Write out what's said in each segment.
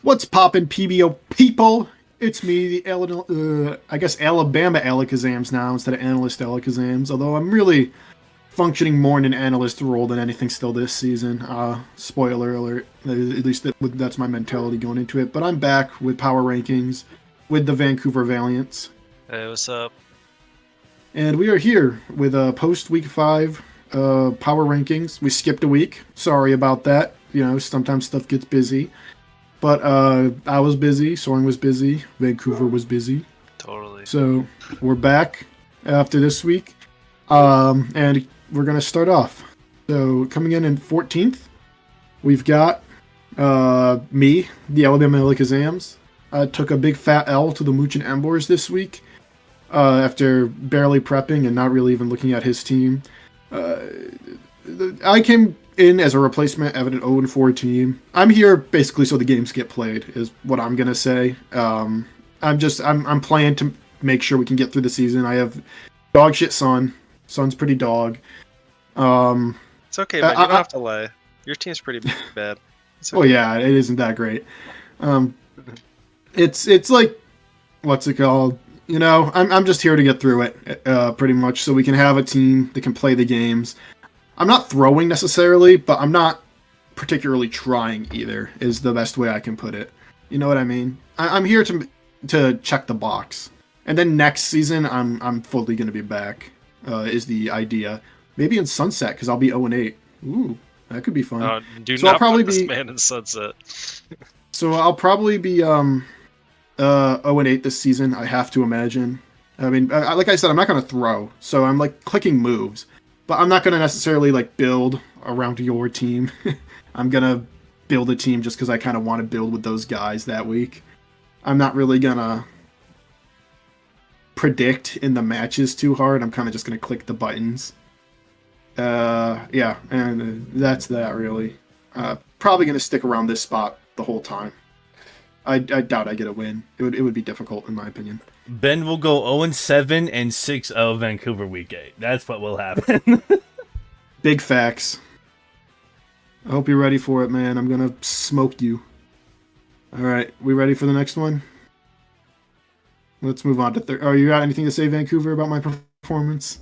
What's poppin', PBO people? It's me, the I guess Alabama Alakazams now instead of analyst Alakazams. Although I'm really functioning more in an analyst role than anything still this season. Spoiler alert. At least that's my mentality going into it. But I'm back with power rankings with the Vancouver Valiants. Hey, what's up? And we are here with post week 5 power rankings. We skipped a week. Sorry about that. You know, sometimes stuff gets busy. But I was busy, Soren was busy, Vancouver was busy. Totally. So we're back after this week. And we're going to start off. So coming in 14th, we've got me, the Alabama Alakazams. I took a big fat L to the Munchen Emboars this week after barely prepping and not really even looking at his team. I came in as a replacement of an 0-4 team. I'm here basically so the games get played, is what I'm gonna say. I'm playing to make sure we can get through the season. I have dog shit Sun. Sun's pretty dog. It's okay, man. You don't have to lie. Your team's pretty bad. Okay. Well, yeah, it isn't that great. It's like, what's it called? You know, I'm just here to get through it, pretty much, so we can have a team that can play the games. I'm not throwing necessarily, but I'm not particularly trying either, is the best way I can put it. You know what I mean? I'm here to check the box. And then next season, I'm fully going to be back, is the idea. Maybe in Sunset, because I'll be 0-8. Ooh, that could be fun. So I'll probably be man in Sunset. So I'll probably be 0-8 this season, I have to imagine. I mean, like I said, I'm not going to throw, so I'm like clicking moves. But I'm not going to necessarily like build around your team. I'm going to build a team just because I kind of want to build with those guys that week. I'm not really going to predict in the matches too hard. I'm kind of just going to click the buttons. Yeah, and that's that really. Probably going to stick around this spot the whole time. I doubt I get a win. It would be difficult in my opinion. Ben will go 0-7 and 6-0 Vancouver week 8. That's what will happen. Big facts. I hope you're ready for it, man. I'm gonna smoke you. Alright, we ready for the next one? Let's move on to third. Oh, you got anything to say, Vancouver, about my performance?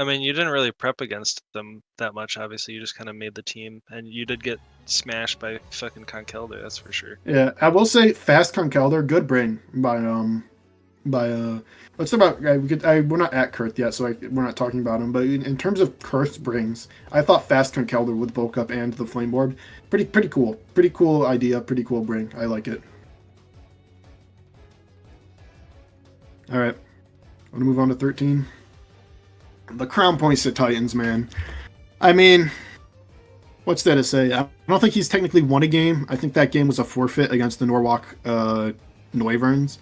I mean, you didn't really prep against them that much, obviously. You just kind of made the team, and you did get smashed by fucking Conkeldurr, that's for sure. Yeah, I will say fast Conkeldurr, good brain by let's talk about we're not at Kurth yet, so we're not talking about him. But in terms of Kurth's brings, I thought fast Conkeldurr with Bulk Up and the Flame Orb, pretty cool idea, pretty cool bring. I like it. All right, I'm gonna move on to 13. The Crown Points to Titans, man. I mean, what's there to say? I don't think he's technically won a game. I think that game was a forfeit against the Norwalk Noiverns.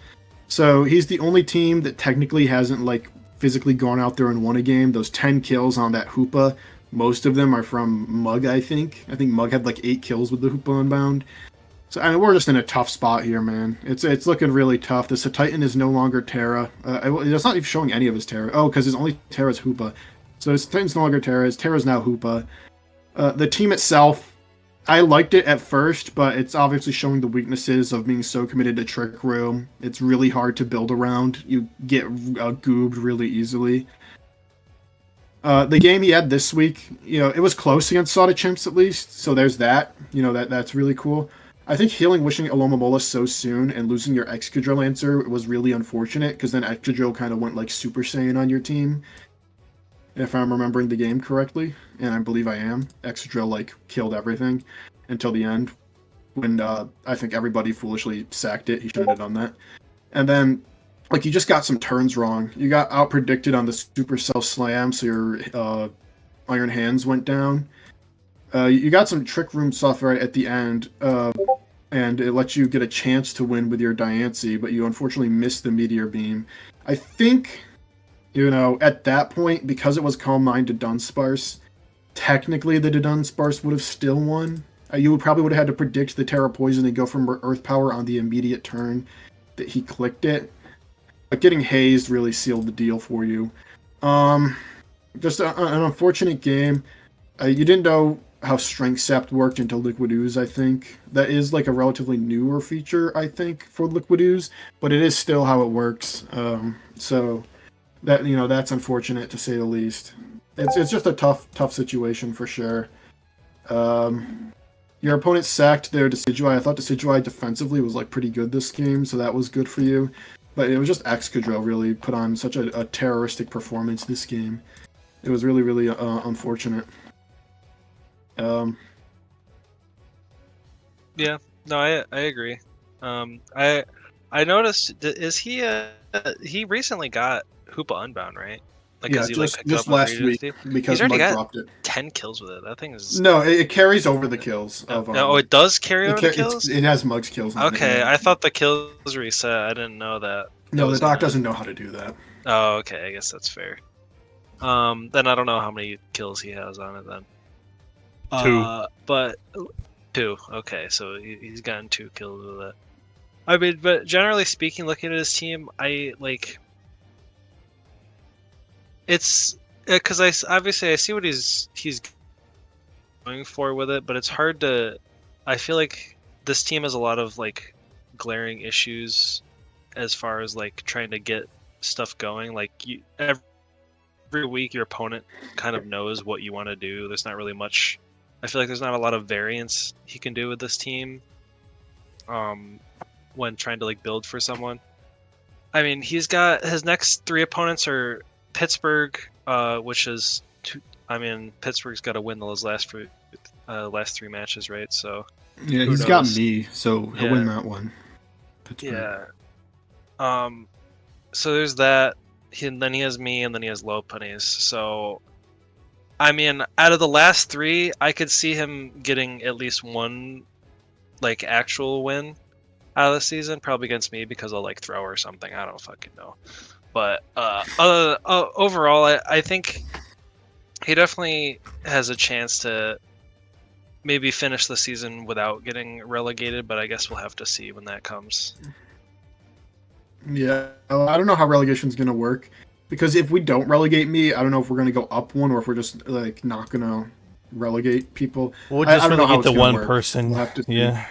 So he's the only team that technically hasn't like physically gone out there and won a game. Those 10 kills on that Hoopa, most of them are from Mug, I think. I think Mug had like 8 kills with the Hoopa Unbound. So I mean, we're just in a tough spot here, man. It's looking really tough. The Cetitan is no longer Terra. It's not even showing any of his Terra. Oh, because his only Terra is Hoopa. So his Cetitan's no longer Terra. His Terra's now Hoopa. The team itself, I liked it at first, but it's obviously showing the weaknesses of being so committed to Trick Room. It's really hard to build around. You get goobed really easily. The game he had this week, you know, it was close against Saudas Chimps at least. So there's that. You know, that's really cool. I think healing Wishing Alomomola so soon and losing your Excadrill answer was really unfortunate, because then Excadrill kind of went like Super Saiyan on your team. If I'm remembering the game correctly, and I believe I am, Excadrill like killed everything until the end, when I think everybody foolishly sacked it. He shouldn't have done that. And then, like, you just got some turns wrong. You got out-predicted on the Supercell Slam, so your Iron Hands went down. You got some Trick Room stuff right at the end, and it lets you get a chance to win with your Diancie, but you unfortunately missed the Meteor Beam. I think, you know, at that point, because it was Calm Mind to Dunsparce, technically the Dunsparce would have still won. You probably would have had to predict the Terra Poison and go from Earth Power on the immediate turn that he clicked it. But getting hazed really sealed the deal for you. Just an unfortunate game. You didn't know how Strength Sapped worked into Liquid Ooze, I think. That is like a relatively newer feature, I think, for Liquid Ooze, but it is still how it works. So that, that's unfortunate to say the least. It's just a tough situation for sure. Your opponent sacked their Decidueye. I thought Decidueye defensively was like pretty good this game, so that was good for you. But it was just Excadrill really put on such a terroristic performance this game. It was really, really unfortunate. Yeah, no, I agree. I noticed he recently got Hoopa Unbound, right? Like, Yeah, he just picked it up on last week Free because He's already Mud got dropped it. 10 kills with it. That thing is. No, it carries over the kills of. Oh, it does carry over the kills. It has Mug's kills on it. Okay, Yeah. I thought the kills reset. I didn't know that. No, the doc doesn't know how to do that. Oh, okay. I guess that's fair. Then I don't know how many kills he has on it then. 2. But 2. Okay, so he's gotten 2 kills with it. I mean, but generally speaking, looking at his team, I like. It's because I see what he's going for with it, but it's hard to. I feel like this team has a lot of like glaring issues as far as like trying to get stuff going. Like every week, your opponent kind of knows what you want to do. There's not really much. I feel like there's not a lot of variance he can do with this team. When trying to like build for someone. I mean, he's got his next 3 opponents are Pittsburgh, which is Pittsburgh's got to win those last 3 matches, right? So yeah, he's got me, so he'll win that one. Pittsburgh. Yeah. So there's that. Then he has me, and then he has Lopunnies. So, I mean, out of the last 3, I could see him getting at least one, like, actual win out of the season, probably against me because I'll like throw or something. I don't fucking know. But overall, I think he definitely has a chance to maybe finish the season without getting relegated, but I guess we'll have to see when that comes. Yeah, I don't know how relegation's going to work, because if we don't relegate me, I don't know if we're going to go up one or if we're just like not going to relegate people. We'll just relegate the one work. person. We'll have to see. Yeah.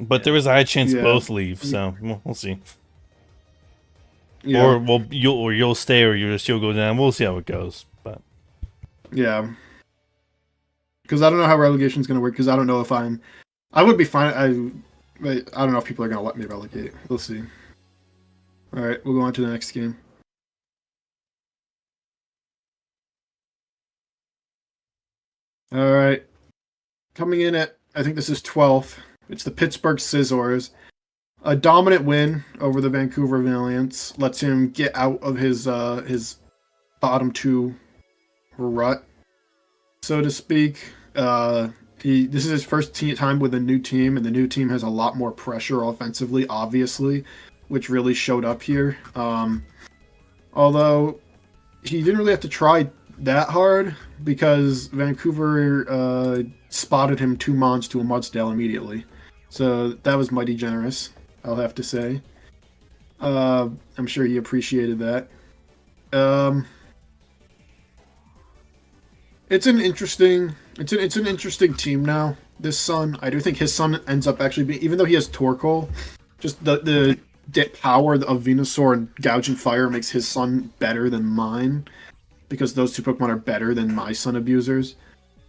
But there is a high chance both leave, so we'll see. Yeah. Or you'll stay, or you'll go down. We'll see how it goes. But yeah, because I don't know how relegation's going to work. Because I don't know if I would be fine. I don't know if people are going to let me relegate. We'll see. All right, we'll go on to the next game. All right, coming in at, I think this is 12th. It's the Pittsburgh Scizors. A dominant win over the Vancouver Valiants lets him get out of his bottom 2 rut, so to speak. This is his first time with a new team, and the new team has a lot more pressure offensively, obviously, which really showed up here. Although he didn't really have to try that hard, because Vancouver spotted him 2 mons to a Mudsdale immediately. So that was mighty generous, I'll have to say. I'm sure he appreciated that. It's an interesting team now, this Sun. I do think his Sun ends up actually being, even though he has Torkoal, just the power of Venusaur and Gouging Fire makes his Sun better than mine, because those 2 Pokemon are better than my Sun Abusers.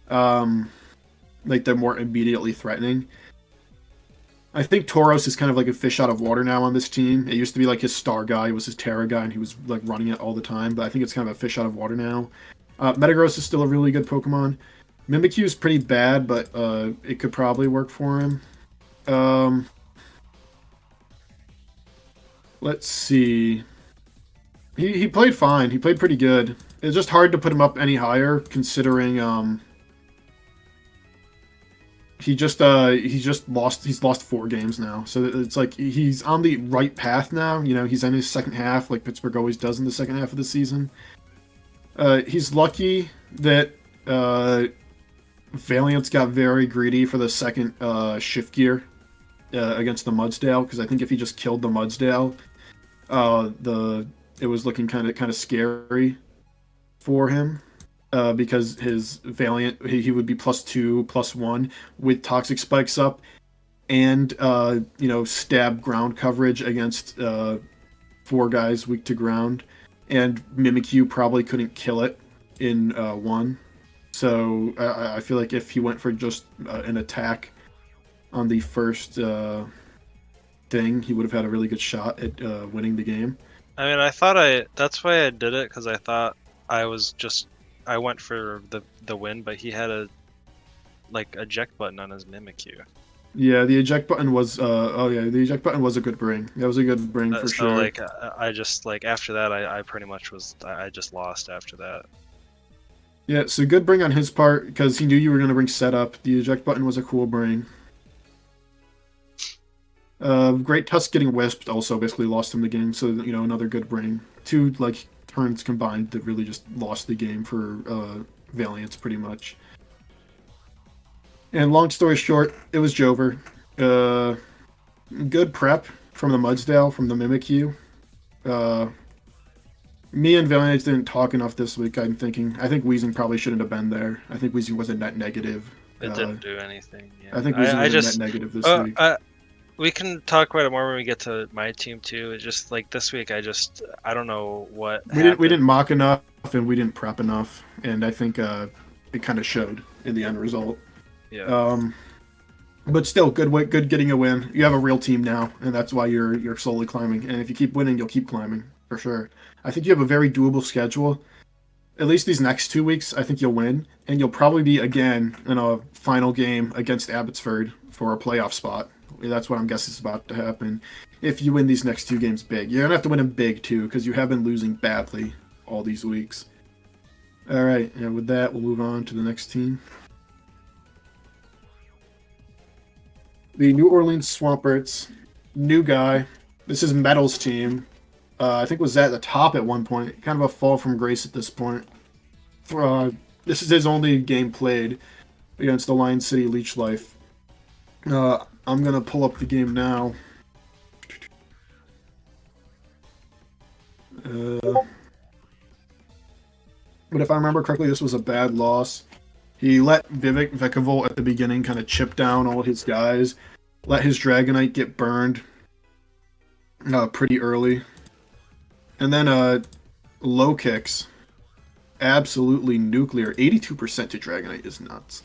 Like, they're more immediately threatening. I think Tauros is kind of like a fish out of water now on this team. It used to be like his star guy was his Terra guy, and he was like running it all the time, but I think it's kind of a fish out of water now. Metagross is still a really good Pokemon. Mimikyu is pretty bad, but it could probably work for him. Let's see. He played fine. He played pretty good. It's just hard to put him up any higher, considering he's lost 4 games now. So it's like he's on the right path now. You know, he's in his second half, like Pittsburgh always does in the second half of the season. He's lucky that Valiants got very greedy for the second shift gear against the Mudsdale, because I think if he just killed the Mudsdale, it was looking kind of scary for him. because his Valiant, he would be +2, +1 with Toxic Spikes up, and stab ground coverage against 4 guys weak to ground, and Mimikyu probably couldn't kill it in 1. So I feel like if he went for just an attack on the first thing, he would have had a really good shot at winning the game. I mean, that's why I did it, because I thought I went for the win, but he had a eject button on his Mimikyu. Yeah, the eject button was the eject button was a good bring. That was a good bring for So sure. I just after that I pretty much I just lost after that. Yeah, so good bring on his part because he knew you were going to bring setup. The eject button was a cool bring. Great Tusk getting Wisped also basically lost him the game, so another good bring. 2 turns combined that really just lost the game for Valiants pretty much. And long story short, it was Jover. Good prep from the Mudsdale, from the Mimikyu. Me and Valiants didn't talk enough this week, I'm thinking. I think Weezing probably shouldn't have been there. I think Weezing was a net negative. It didn't do anything. Yeah. I think Weezing was a net negative this week. We can talk about it more when we get to my team too. It's just this week, I don't know what we didn't mock enough and we didn't prep enough, and I think it kind of showed in the end result. Yeah. But still, good getting a win. You have a real team now, and that's why you're slowly climbing. And if you keep winning, you'll keep climbing for sure. I think you have a very doable schedule. At least these next 2 weeks, I think you'll win, and you'll probably be again in a final game against Abbotsford for a playoff spot. That's what I'm guessing is about to happen. If you win these next 2 games big, you're gonna have to win them big too, because you have been losing badly all these weeks. All right, and with that, we'll move on to the next team. The New Orleans Swamperts, new guy. This is Metal's team. I think was at the top at one point. Kind of a fall from grace at this point. This is his only game played against the Lion City Leech Life. I'm going to pull up the game now. But if I remember correctly, this was a bad loss. He let Vikavolt at the beginning kind of chip down all his guys, let his Dragonite get burned pretty early. And then low kicks, absolutely nuclear. 82% to Dragonite is nuts.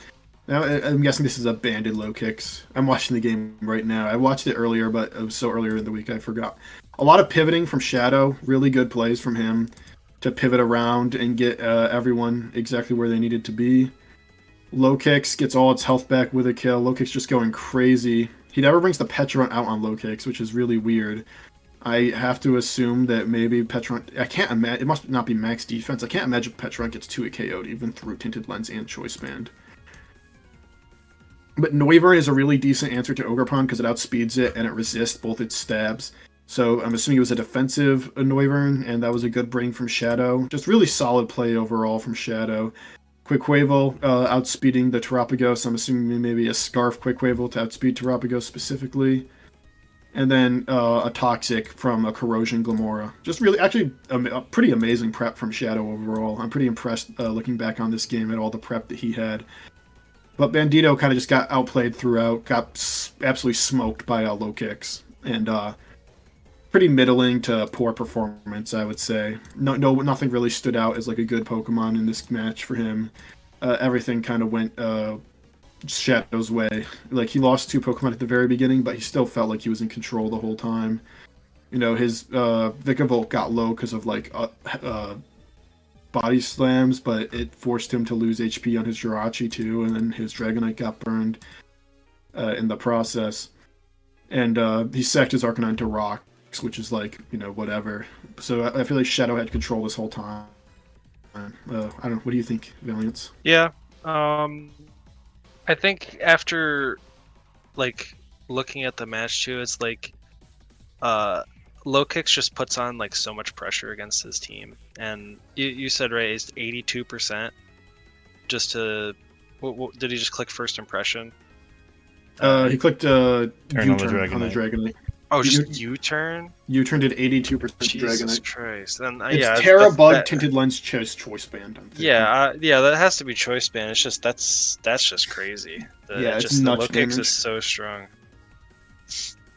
Now, I'm guessing this is a banded low kicks. I'm watching the game right now. I watched it earlier, but it was so earlier in the week I forgot. A lot of pivoting from Shadow, really good plays from him to pivot around and get everyone exactly where they needed to be. Low kicks gets all its health back with a kill. Low kicks just going crazy. He never brings the Petrunt out on low kicks, which is really weird. I have to assume that maybe Petrunt... I can't imagine... It must not be max defense. I can't imagine Petrunt gets 2 KO'd even through Tinted Lens and Choice Band. But Noivern is a really decent answer to Ogerpon because it outspeeds it and it resists both its stabs. So I'm assuming it was a defensive Noivern, and that was a good bring from Shadow. Just really solid play overall from Shadow. Quaquaval outspeeding the Terapagos. I'm assuming maybe a Scarf Quaquaval to outspeed Terapagos specifically. And then a Toxic from a Corrosion Glamora. Just really, actually, a pretty amazing prep from Shadow overall. I'm pretty impressed looking back on this game at all the prep that he had. But Bandito kind of just got outplayed throughout, got absolutely smoked by low kicks. And pretty middling to poor performance, I would say. Nothing really stood out as like a good Pokemon in this match for him. Everything kind of went Shadow's way. Like, he lost 2 Pokemon at the very beginning, but he still felt like he was in control the whole time. His Vikavolt got low because of like body slams, but it forced him to lose HP on his Jirachi too, and then his Dragonite got burned in the process. And he sacked his Arcanine to Rock, which is like, whatever. So I feel like Shadow had control this whole time. I don't know. What do you think, Valiants? Yeah. I think after, looking at the match too, it's low kicks just puts on so much pressure against his team. And you said right, it's 82%. Just to, what, did he just click first impression? He clicked U-turn on the on the Dragonite. Oh, just U-turn? U-turn did 82% Jesus Dragonite. Christ. Then It's yeah, Terra Bug, Tinted Lens, Choice Band. I'm thinking. Yeah, yeah, that has to be choice band. It's just that's just crazy. Yeah, it's the nuts Lokix damage. is so strong.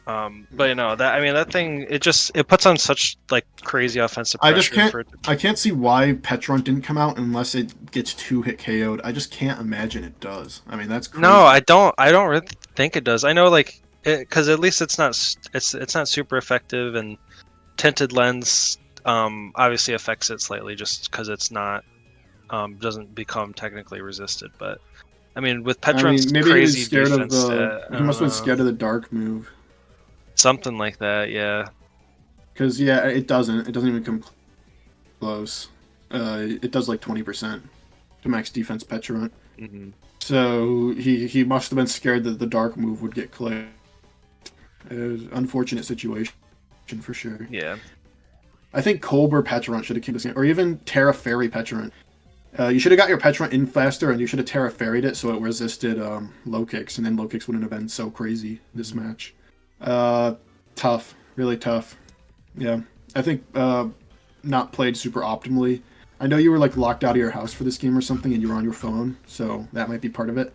But that thing it puts on such like crazy offensive pressure. I can't see why Petrunt didn't come out unless it gets 2-hit KO'd. I just can't imagine it does. I mean, that's crazy. No, I don't really think it does. I know like because at least it's not super effective, and tinted lens obviously affects it slightly just because it's not doesn't become technically resisted. But I mean, with Petrunt's maybe crazy he was scared defense, he must have been scared of the dark move. Something like that, yeah. Because it doesn't even come close. It does like 20% to max defense Petrunt. Mm-hmm. So he must have been scared that the dark move would get clicked. It was an unfortunate situation for sure. Yeah. I think Colbur Petrunt should have kept this game, or even Terra Fairy Petrunt. You should have got your Petrunt in faster, and you should have Terra Fairyed it so it resisted low kicks, and then low kicks wouldn't have been so crazy this match. Tough, really tough. Yeah, I think not played super optimally. I know you were like locked out of your house for this game or something, and you were on your phone, so that might be part of it.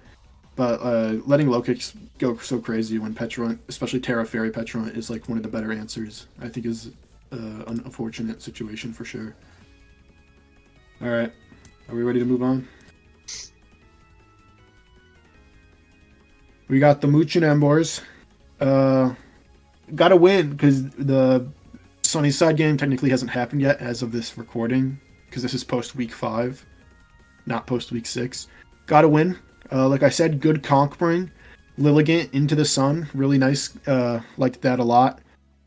But letting low kicks go so crazy when Petrunt, especially Terra Fairy Petrunt, is like one of the better answers, I think is an unfortunate situation for sure. All right, are we ready to move on? We got the Munchen Emboars. Got to win because the Sunnyside game technically hasn't happened yet as of this recording, because this is post week 5, not post week 6. Got to win. Like I said, good conquering. Lilligant into the sun, really nice. Liked that a lot.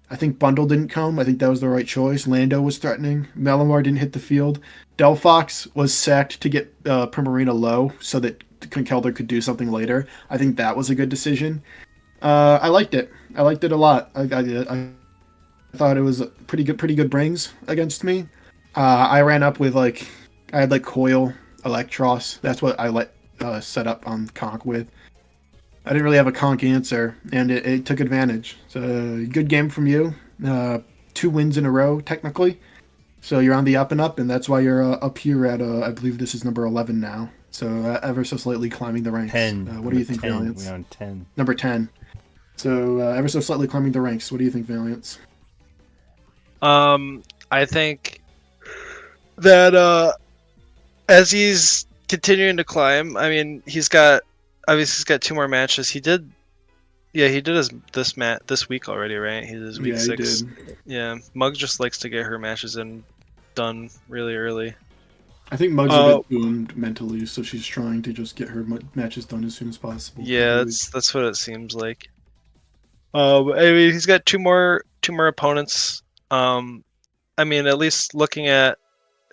I think Bundle didn't come. I think that was the right choice. Lando was threatening. Malamar didn't hit the field. Delphox was sacked to get Primarina low so that Conkeldurr could do something later. I think that was a good decision. I liked it. I liked it a lot. I thought it was pretty good brings against me. I ran up with I had Coil, Electros. That's what I set up on Conk with. I didn't really have a Conk answer, and it took advantage. So good game from you. 2 wins in a row, technically. So you're on the up and up, and that's why you're up here at, I believe this is number 11 now. So ever so slightly climbing the ranks. 10. What do you think, 10. Valiants? We're on 10. Number 10. So ever so slightly climbing the ranks. What do you think, Valiants? I think that as he's continuing to climb, I mean, he's got 2 more matches. He did this week already, right? He did his week 6. He did. Yeah, Mug just likes to get her matches done really early. I think Mug's a bit boomed mentally, so she's trying to just get her matches done as soon as possible. Yeah, that's what it seems like. I mean, he's got two more opponents. I mean, at least looking at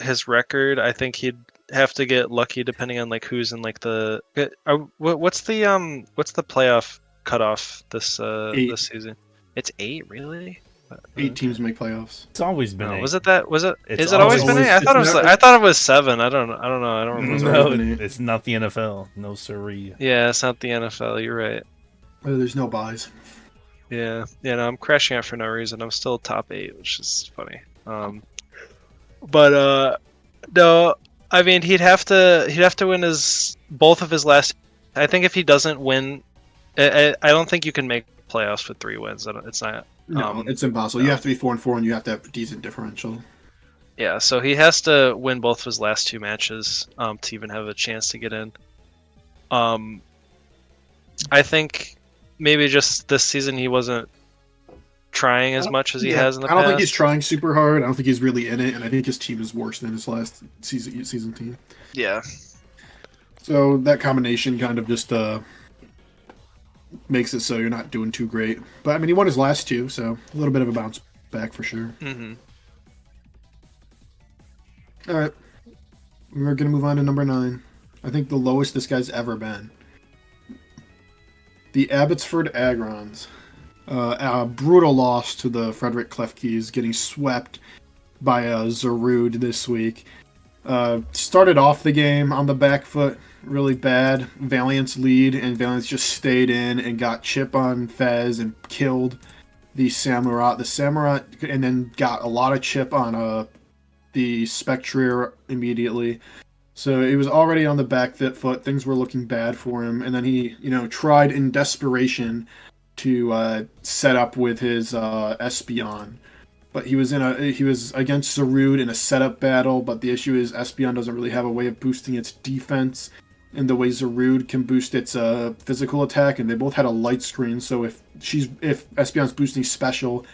his record, I think he'd have to get lucky depending on who's in the. What's the playoff cutoff this season? It's 8, really? 8 teams make playoffs. It's always been 8. Was it that? Was it? It's Is it always been 8? I thought it was 7. I don't know. I don't remember. No, it's not the NFL. No siree. Yeah, it's not the NFL. You're right. There's no buys. Yeah, no, I'm crashing out for no reason. I'm still top 8, which is funny. But no, I mean he'd have to win both of his last. I think if he doesn't win, I don't think you can make playoffs with 3 wins. It's not. No, it's impossible. No. You have to be 4-4, and you have to have a decent differential. Yeah, so he has to win both of his last 2 matches to even have a chance to get in. I think maybe just this season he wasn't trying as much as he has in the past. I don't think he's trying super hard. I don't think he's really in it, and I think his team is worse than his last season team. Yeah. So that combination kind of just makes it so you're not doing too great. But I mean, he won his last 2, so a little bit of a bounce back for sure. Mm-hmm. All right, we're gonna move on to number 9. I think the lowest this guy's ever been. The Abbotsford Aggrons. A brutal loss to the Frederick Klefkis, getting swept by Zarud this week. Started off the game on the back foot really bad. Valiants lead, and Valiants just stayed in and got chip on Fez and killed. the Samurott, and then got a lot of chip on the Spectrier immediately. So he was already on the back foot. Things were looking bad for him, and then he, tried in desperation to set up with his Espeon. But he was against Zarude in a setup battle. But the issue is Espeon doesn't really have a way of boosting its defense in the way Zarude can boost its physical attack, and they both had a light screen. So if Espeon's boosting special,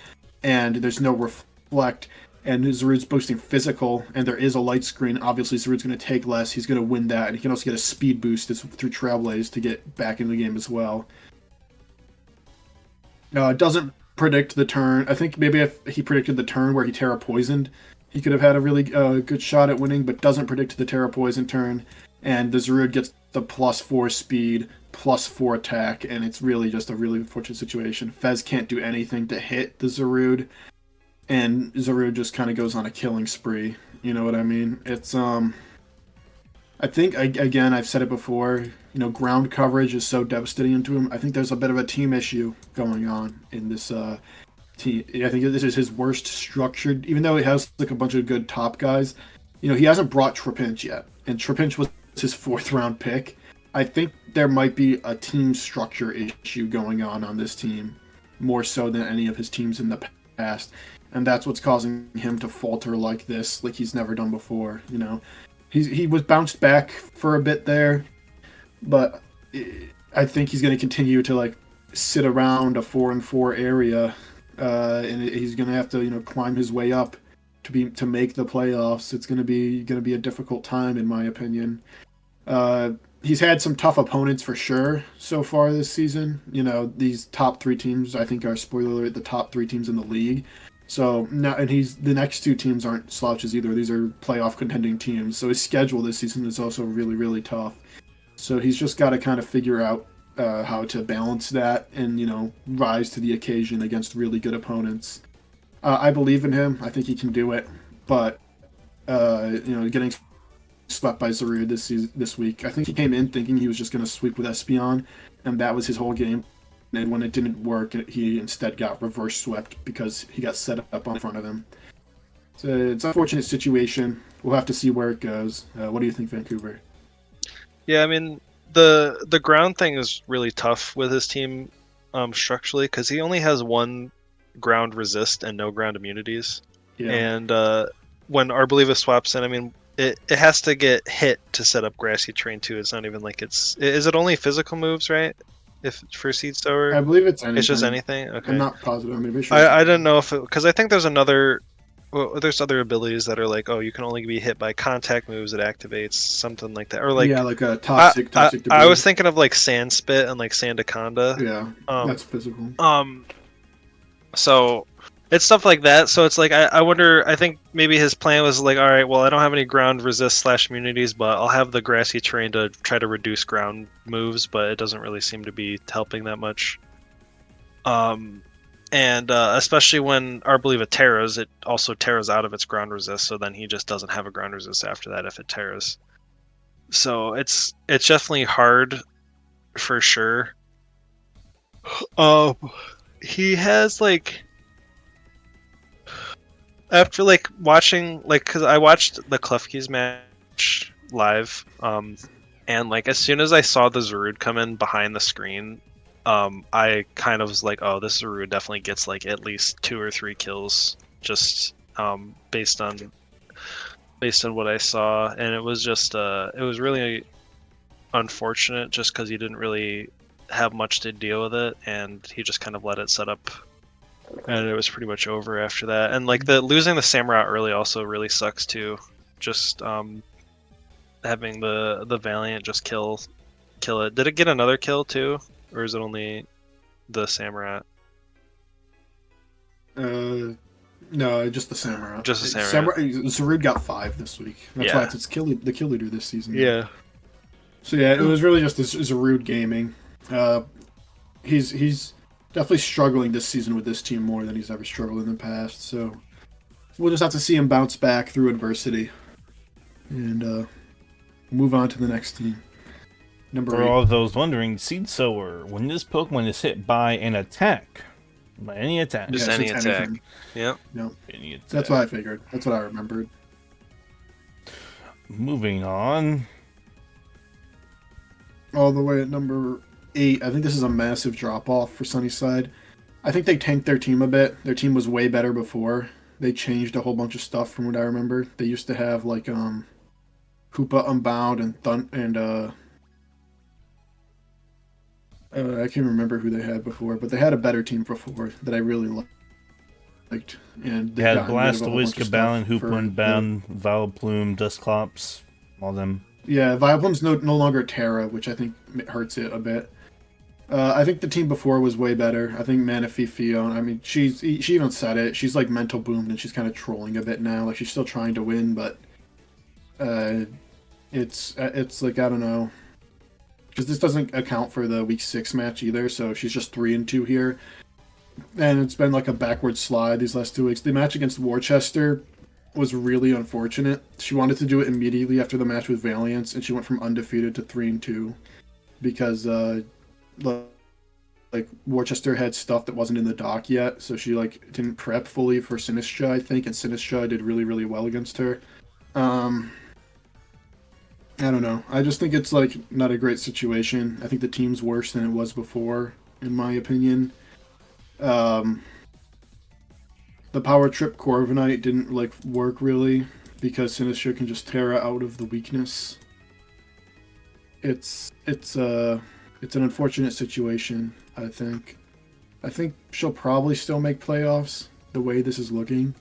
and there's no reflect, and Zarude's boosting physical, and there is a light screen, obviously Zarude's going to take less. He's going to win that, and he can also get a speed boost through Trailblaze to get back into the game as well. It doesn't predict the turn. I think maybe if he predicted the turn where he Terra Poisoned, he could have had a really good shot at winning, but doesn't predict the Terra Poison turn, and the Zarude gets the +4 speed, +4 attack, and it's really just a really unfortunate situation. Fez can't do anything to hit the Zarude, and Zarude just kind of goes on a killing spree. You know what I mean? It's, I think, again, I've said it before, ground coverage is so devastating to him. I think there's a bit of a team issue going on in this team. I think this is his worst structured, even though he has like a bunch of good top guys. He hasn't brought Trapinch yet, and Trapinch was his 4th round pick. I think there might be a team structure issue going on this team, more so than any of his teams in the past. And that's what's causing him to falter like this, like he's never done before. He was bounced back for a bit there, but I think he's going to continue to sit around a 4-4 area, and he's going to have to climb his way up to make the playoffs. It's going to be a difficult time, in my opinion. He's had some tough opponents for sure so far this season. These top 3 teams, I think, are, spoiler alert, the top 3 teams in the league. So now, and the next 2 teams aren't slouches either. These are playoff contending teams. So his schedule this season is also really, really tough. So he's just got to kind of figure out how to balance that and rise to the occasion against really good opponents. I believe in him. I think he can do it. But getting swept by Zarude this week, I think he came in thinking he was just going to sweep with Espeon, and that was his whole game. And when it didn't work, he instead got reverse swept because he got set up in front of him. So it's an unfortunate situation. We'll have to see where it goes. What do you think, Vancouver? Yeah, I mean, the ground thing is really tough with his team structurally, because he only has 1 ground resist and no ground immunities. Yeah. And when Arboliva swaps in, I mean, it has to get hit to set up Grassy Terrain too. It's not even like is it only physical moves, right? If for Seed Sower, I believe it's anything. It's just anything. Okay, I'm not positive. I didn't know if because I think there's other abilities that are like, oh, you can only be hit by contact moves that activates something like that, or like like a toxic. I was thinking of like Sand Spit and like Sandaconda. Yeah, that's physical. So it's stuff like that. So it's like I wonder. I think maybe his plan was like, all right, well, I don't have any ground resist / immunities, but I'll have the Grassy Terrain to try to reduce ground moves, but it doesn't really seem to be helping that much. And especially when Arboliva terras, it also terras out of its ground resist, so then he just doesn't have a ground resist after that if it terras. So it's definitely hard for sure. He has after watching because I watched the Klefkis match live, and as soon as I saw the Zarude come in behind the screen, I kind of was like, oh, this Zarude definitely gets at least 2 or 3 kills just based on what I saw, and it was just it was really unfortunate just because he didn't really have much to deal with it, and he just kind of let it set up. And it was pretty much over after that. And the losing the Samurai early also really sucks too. Just having the Valiant just kill it. Did it get another kill too, or is it only the Samurai? No, just the Samurai. Just the Samurai. Zarude got 5 this week. That's why it's the kill leader this season. Yeah. So yeah, it was really just Zarude gaming. He's definitely struggling this season with this team more than he's ever struggled in the past. So we'll just have to see him bounce back through adversity and move on to the next team. For all of those wondering, Seed Sower, when this Pokemon is hit by an attack, By any attack. Just Yeah, any since attack. anything. Yep. Yep. Any attack. That's what I figured. That's what I remembered. Moving on. All the way at number 8. I think this is a massive drop-off for Sunnyside. I think they tanked their team a bit. Their team was way better before. They changed a whole bunch of stuff from what I remember. They used to have, like, Hoopa Unbound and I can't remember who they had before, but they had a better team before that I really liked. And They had Blastoise, Cabalin, Hoopa Unbound, Vileplume, Dusclops, all them. Yeah, Vileplume's no longer Terra, which I think hurts it a bit. I think the team before was way better. I think Manaphy Fion, I mean, she even said it. She's like mental boomed and she's kind of trolling a bit now. Like she's still trying to win, but it's like, I don't know. Because this doesn't account for the week 6 match either, so she's just 3-2 here. And it's been like a backward slide these last 2 weeks. The match against Worcester was really unfortunate. She wanted to do it immediately after the match with Valiants, and she went from undefeated to 3-2 because like Worcester had stuff that wasn't in the dock yet, so she like didn't prep fully for Sinistcha, I think, and Sinistcha did really, really well against her. I don't know. I just think it's like not a great situation. I think the team's worse than it was before, in my opinion. The Power Trip Corviknight didn't like work really because Sinistcha can just Terra out of the weakness. It's an unfortunate situation, I think. I think she'll probably still make playoffs the way this is looking.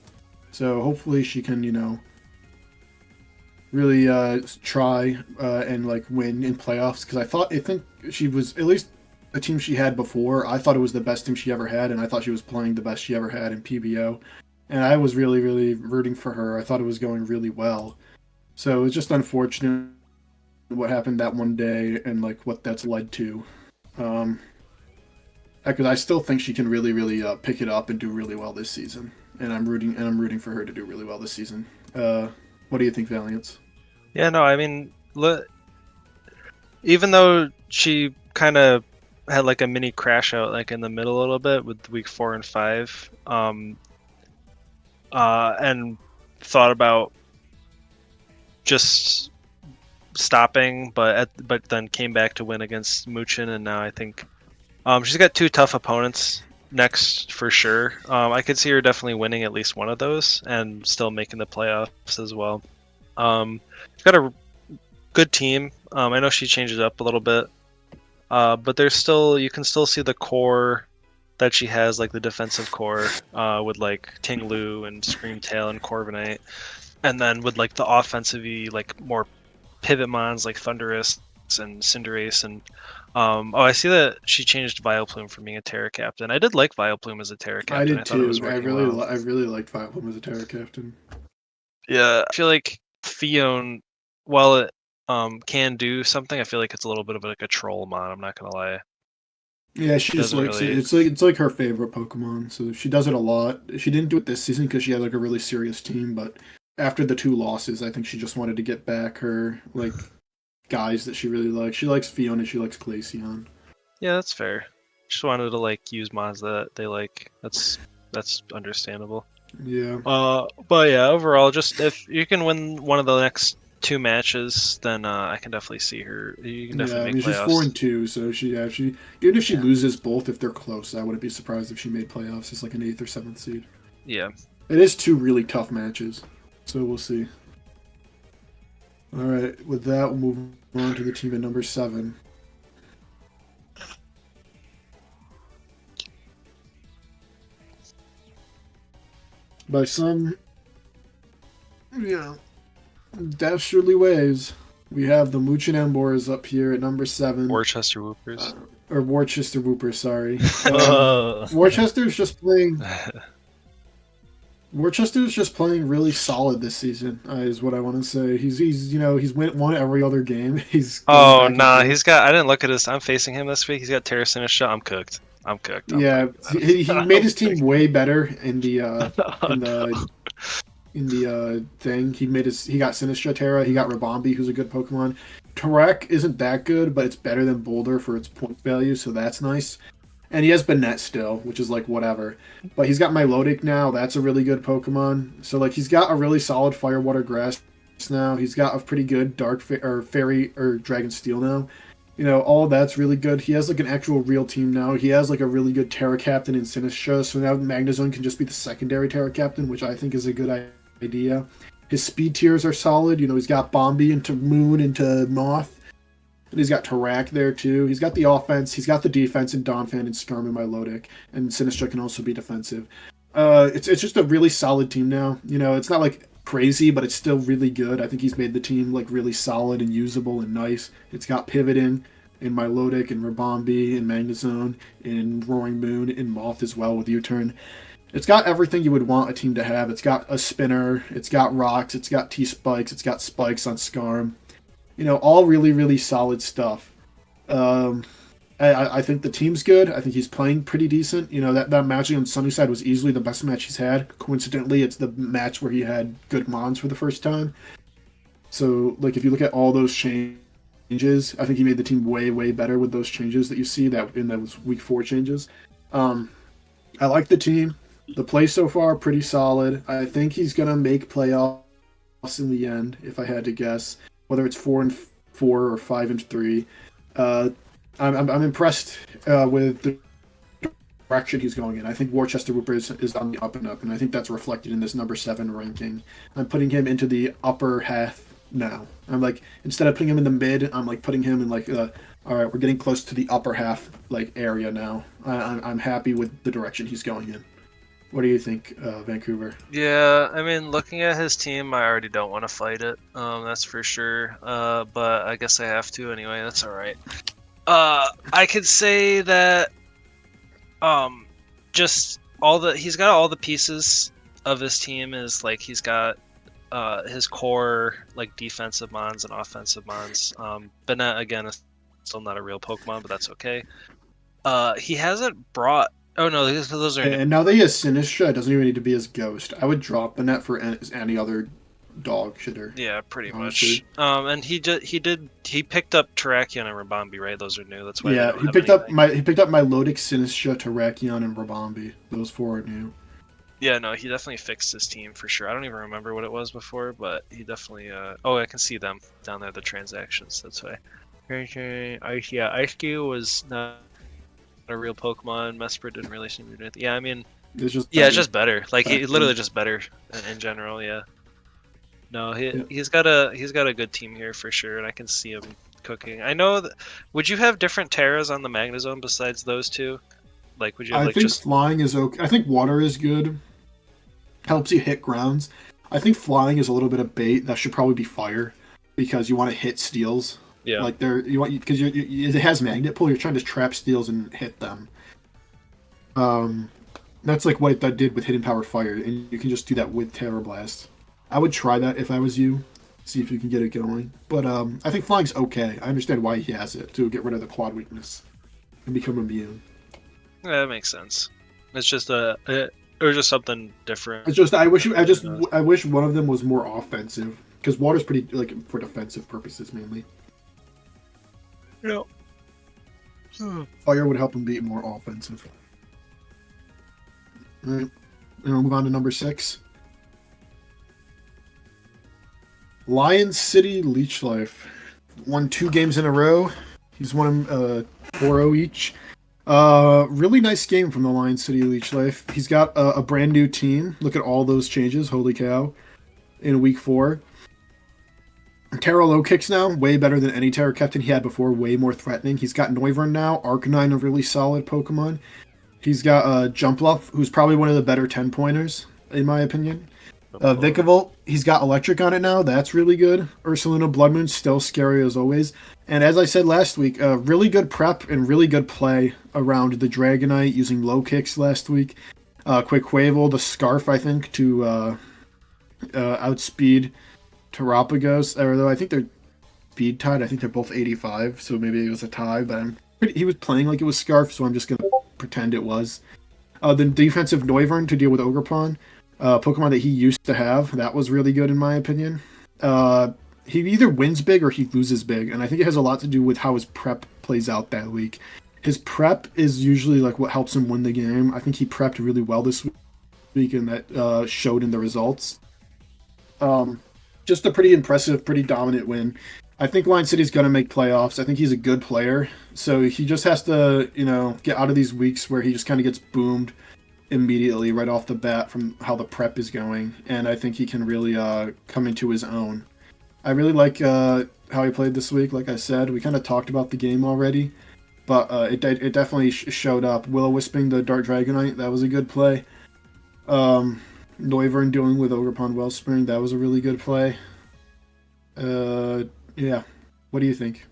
So hopefully she can, really try and like win in playoffs, because I think she was, at least the team she had before, I thought it was the best team she ever had, and I thought she was playing the best she ever had in PBO, and I was really, really rooting for her. I thought it was going really well. So it was just unfortunate what happened that one day and like what that's led to. Because I still think she can really, really pick it up and do really well this season, and I'm rooting for her to do really well this season. What do you think, Valiants? Yeah, no, I mean, even though she kind of had like a mini crash out like in the middle a little bit with week 4 and 5, and thought about just stopping, but then came back to win against Munchen, and now I think she's got 2 tough opponents next for sure. I could see her definitely winning at least one of those and still making the playoffs as well. She's got a good team. I know she changes up a little bit, but you can still see the core that she has, like the defensive core with like Tinglu and Screamtail and Corviknight, and then with like the offensive-y, like more pivot mons like Thundurus and Cinderace, and I see that she changed Vileplume from being a Terra Captain. I did like Vileplume as a Terra Captain. I did too. I really liked Vileplume as a Terra Captain. Yeah, I feel like Fion, while it can do something, I feel like it's a little bit of like a troll mon. I'm not gonna lie. Yeah, she just likes it. It's like her favorite Pokemon, so she does it a lot. She didn't do it this season because she had like a really serious team, but after the 2 losses, I think she just wanted to get back her like guys that she really likes. She likes Fion and she likes Glaceon. Yeah, that's fair. Just wanted to like use mons that they like. That's understandable. Yeah. But yeah, overall, just if you can win one of the next 2 matches, then I can definitely see her. You can definitely make playoffs. She's 4-2, so she even if she loses both, if they're close, I wouldn't be surprised if she made playoffs as like an 8th or 7th seed. Yeah. It is 2 really tough matches, so we'll see. All right, with that, we'll move on to the team at number 7. By some, dastardly ways, we have the Munchen Emboars up here at number 7. Worcester Woopers. Or Worcester Woopers, sorry. Worcester's just playing... Worcester's just playing really solid this season, is what I want to say. He's won every other game. He's I didn't look at his. I'm facing him this week. He's got Terra Sinistcha. I'm cooked. He made his team way better in the thing. He got Sinistcha Terra. He got Rabombi, who's a good Pokemon. Tarek isn't that good, but it's better than Boulder for its point value, so that's nice. And he has Banette still, which is like whatever. But he's got Milotic now. That's a really good Pokemon. So like he's got a really solid Fire, Water, Grass now. He's got a pretty good Fairy or Dragon Steel now. You know, all that's really good. He has like an actual real team now. He has like a really good Terra Captain in Sinistcha. So now Magnezone can just be the secondary Terra Captain, which I think is a good idea. His speed tiers are solid. You know, he's got Bombi into Moon into Moth. And he's got Tarak there too. He's got the offense. He's got the defense in Donphan and Skarm and Milotic. And Sinistcha can also be defensive. It's just a really solid team now. You know, it's not like crazy, but it's still really good. I think he's made the team like really solid and usable and nice. It's got Pivot in Milotic and Rabombi and Magnezone and Roaring Moon and Moth as well with U-Turn. It's got everything you would want a team to have. It's got a spinner. It's got rocks. It's got T-Spikes. It's got spikes on Skarm. You know, all really, really solid stuff. I think the team's good. I think he's playing pretty decent. You know, that match against Sunnyside was easily the best match he's had. Coincidentally, it's the match where he had good Mons for the first time. So, like, if you look at all those changes, I think he made the team way, way better with those changes that you see that in those Week 4 changes. I like the team. The play so far, pretty solid. I think he's going to make playoffs in the end, if I had to guess. Whether it's 4-4 or 5-3. I'm impressed with the direction he's going in. I think Worcester Woopers is on the up and up, and I think that's reflected in this number 7 ranking. I'm putting him into the upper half now. I'm like, instead of putting him in the mid, I'm like putting him in like, all right, we're getting close to the upper half like area now. I'm happy with the direction he's going in. What do you think, Vancouver? Yeah, I mean, looking at his team, I already don't want to fight it. That's for sure. But I guess I have to anyway. That's all right. I could say that, just he's got all the pieces of his team. Is like he's got his core like defensive mons and offensive mons. Banette again is still not a real Pokemon, but that's okay. He hasn't brought. Oh no, those are. And now that he has Sinistcha, it doesn't even need to be his Ghost. I would drop the net for any other dog shitter. Yeah, pretty honestly. much. And he picked up Terrakion and Rabombi, right? Those are new. That's why. Yeah, he picked up Milotic, Sinistcha, Terrakion, and Rabombi. Those 4 are new. Yeah, no, he definitely fixed his team for sure. I don't even remember what it was before, but he definitely. Oh, I can see them down there, the transactions. That's why. Ice Cube was not a real Pokemon. Mesper didn't really seem to do anything. Yeah, I mean, it's just better. Like he literally just better in general. Yeah. No, he's got a good team here for sure, and I can see him cooking. I know. Would you have different Terras on the Magnezone besides those two? Like, would you have, I think flying is okay. I think water is good. Helps you hit grounds. I think flying is a little bit of bait. That should probably be fire, because you want to hit steals. Yeah. Like because it has magnet pull. You're trying to trap steals and hit them. That's like what that did with Hidden Power Fire, and you can just do that with Terra Blast. I would try that if I was you, see if you can get it going. But I think flying's okay. I understand why he has it, to get rid of the quad weakness and become immune. Yeah, that makes sense. It's just or just something different. It's just I wish one of them was more offensive, because water's pretty like for defensive purposes mainly. Yeah. Fire would help him be more offensive. All right, and we'll move on to number 6. Lion City Leech Life won 2 games in a row. He's won 4-0 each. Really nice game from the Lion City Leech Life. He's got a brand new team. Look at all those changes. Holy cow. In week 4. Terra low kicks now. Way better than any Terra Captain he had before. Way more threatening. He's got Noivern now. Arcanine, a really solid Pokemon. He's got Jumpluff, who's probably one of the better 10-pointers, in my opinion. Vikavolt, he's got Electric on it now. That's really good. Ursaluna Blood Moon, still scary as always. And as I said last week, really good prep and really good play around the Dragonite using low kicks last week. Quaquaval, the Scarf, I think, to outspeed Terapagos. Although I think they're speed tied. I think they're both 85, so maybe it was a tie. But he was playing like it was Scarf, so I'm just going to pretend it was. The defensive Noivern to deal with Ogerpon. Pokemon that he used to have. That was really good in my opinion. He either wins big or he loses big, and I think it has a lot to do with how his prep plays out that week. his prep is usually like what helps him win the game. I think he prepped really well this week, and that showed in the results. Just a pretty impressive, pretty dominant win. I think Lion City's going to make playoffs. I think he's a good player, so he just has to, get out of these weeks where he just kind of gets boomed immediately right off the bat from how the prep is going, and I think he can really come into his own. I really like how he played this week. Like I said, we kind of talked about the game already, but it definitely showed up. Will-O-Wisping the Dart Dragonite, that was a good play. Noivern dealing with Ogerpon Wellspring, that was a really good play. Yeah. What do you think?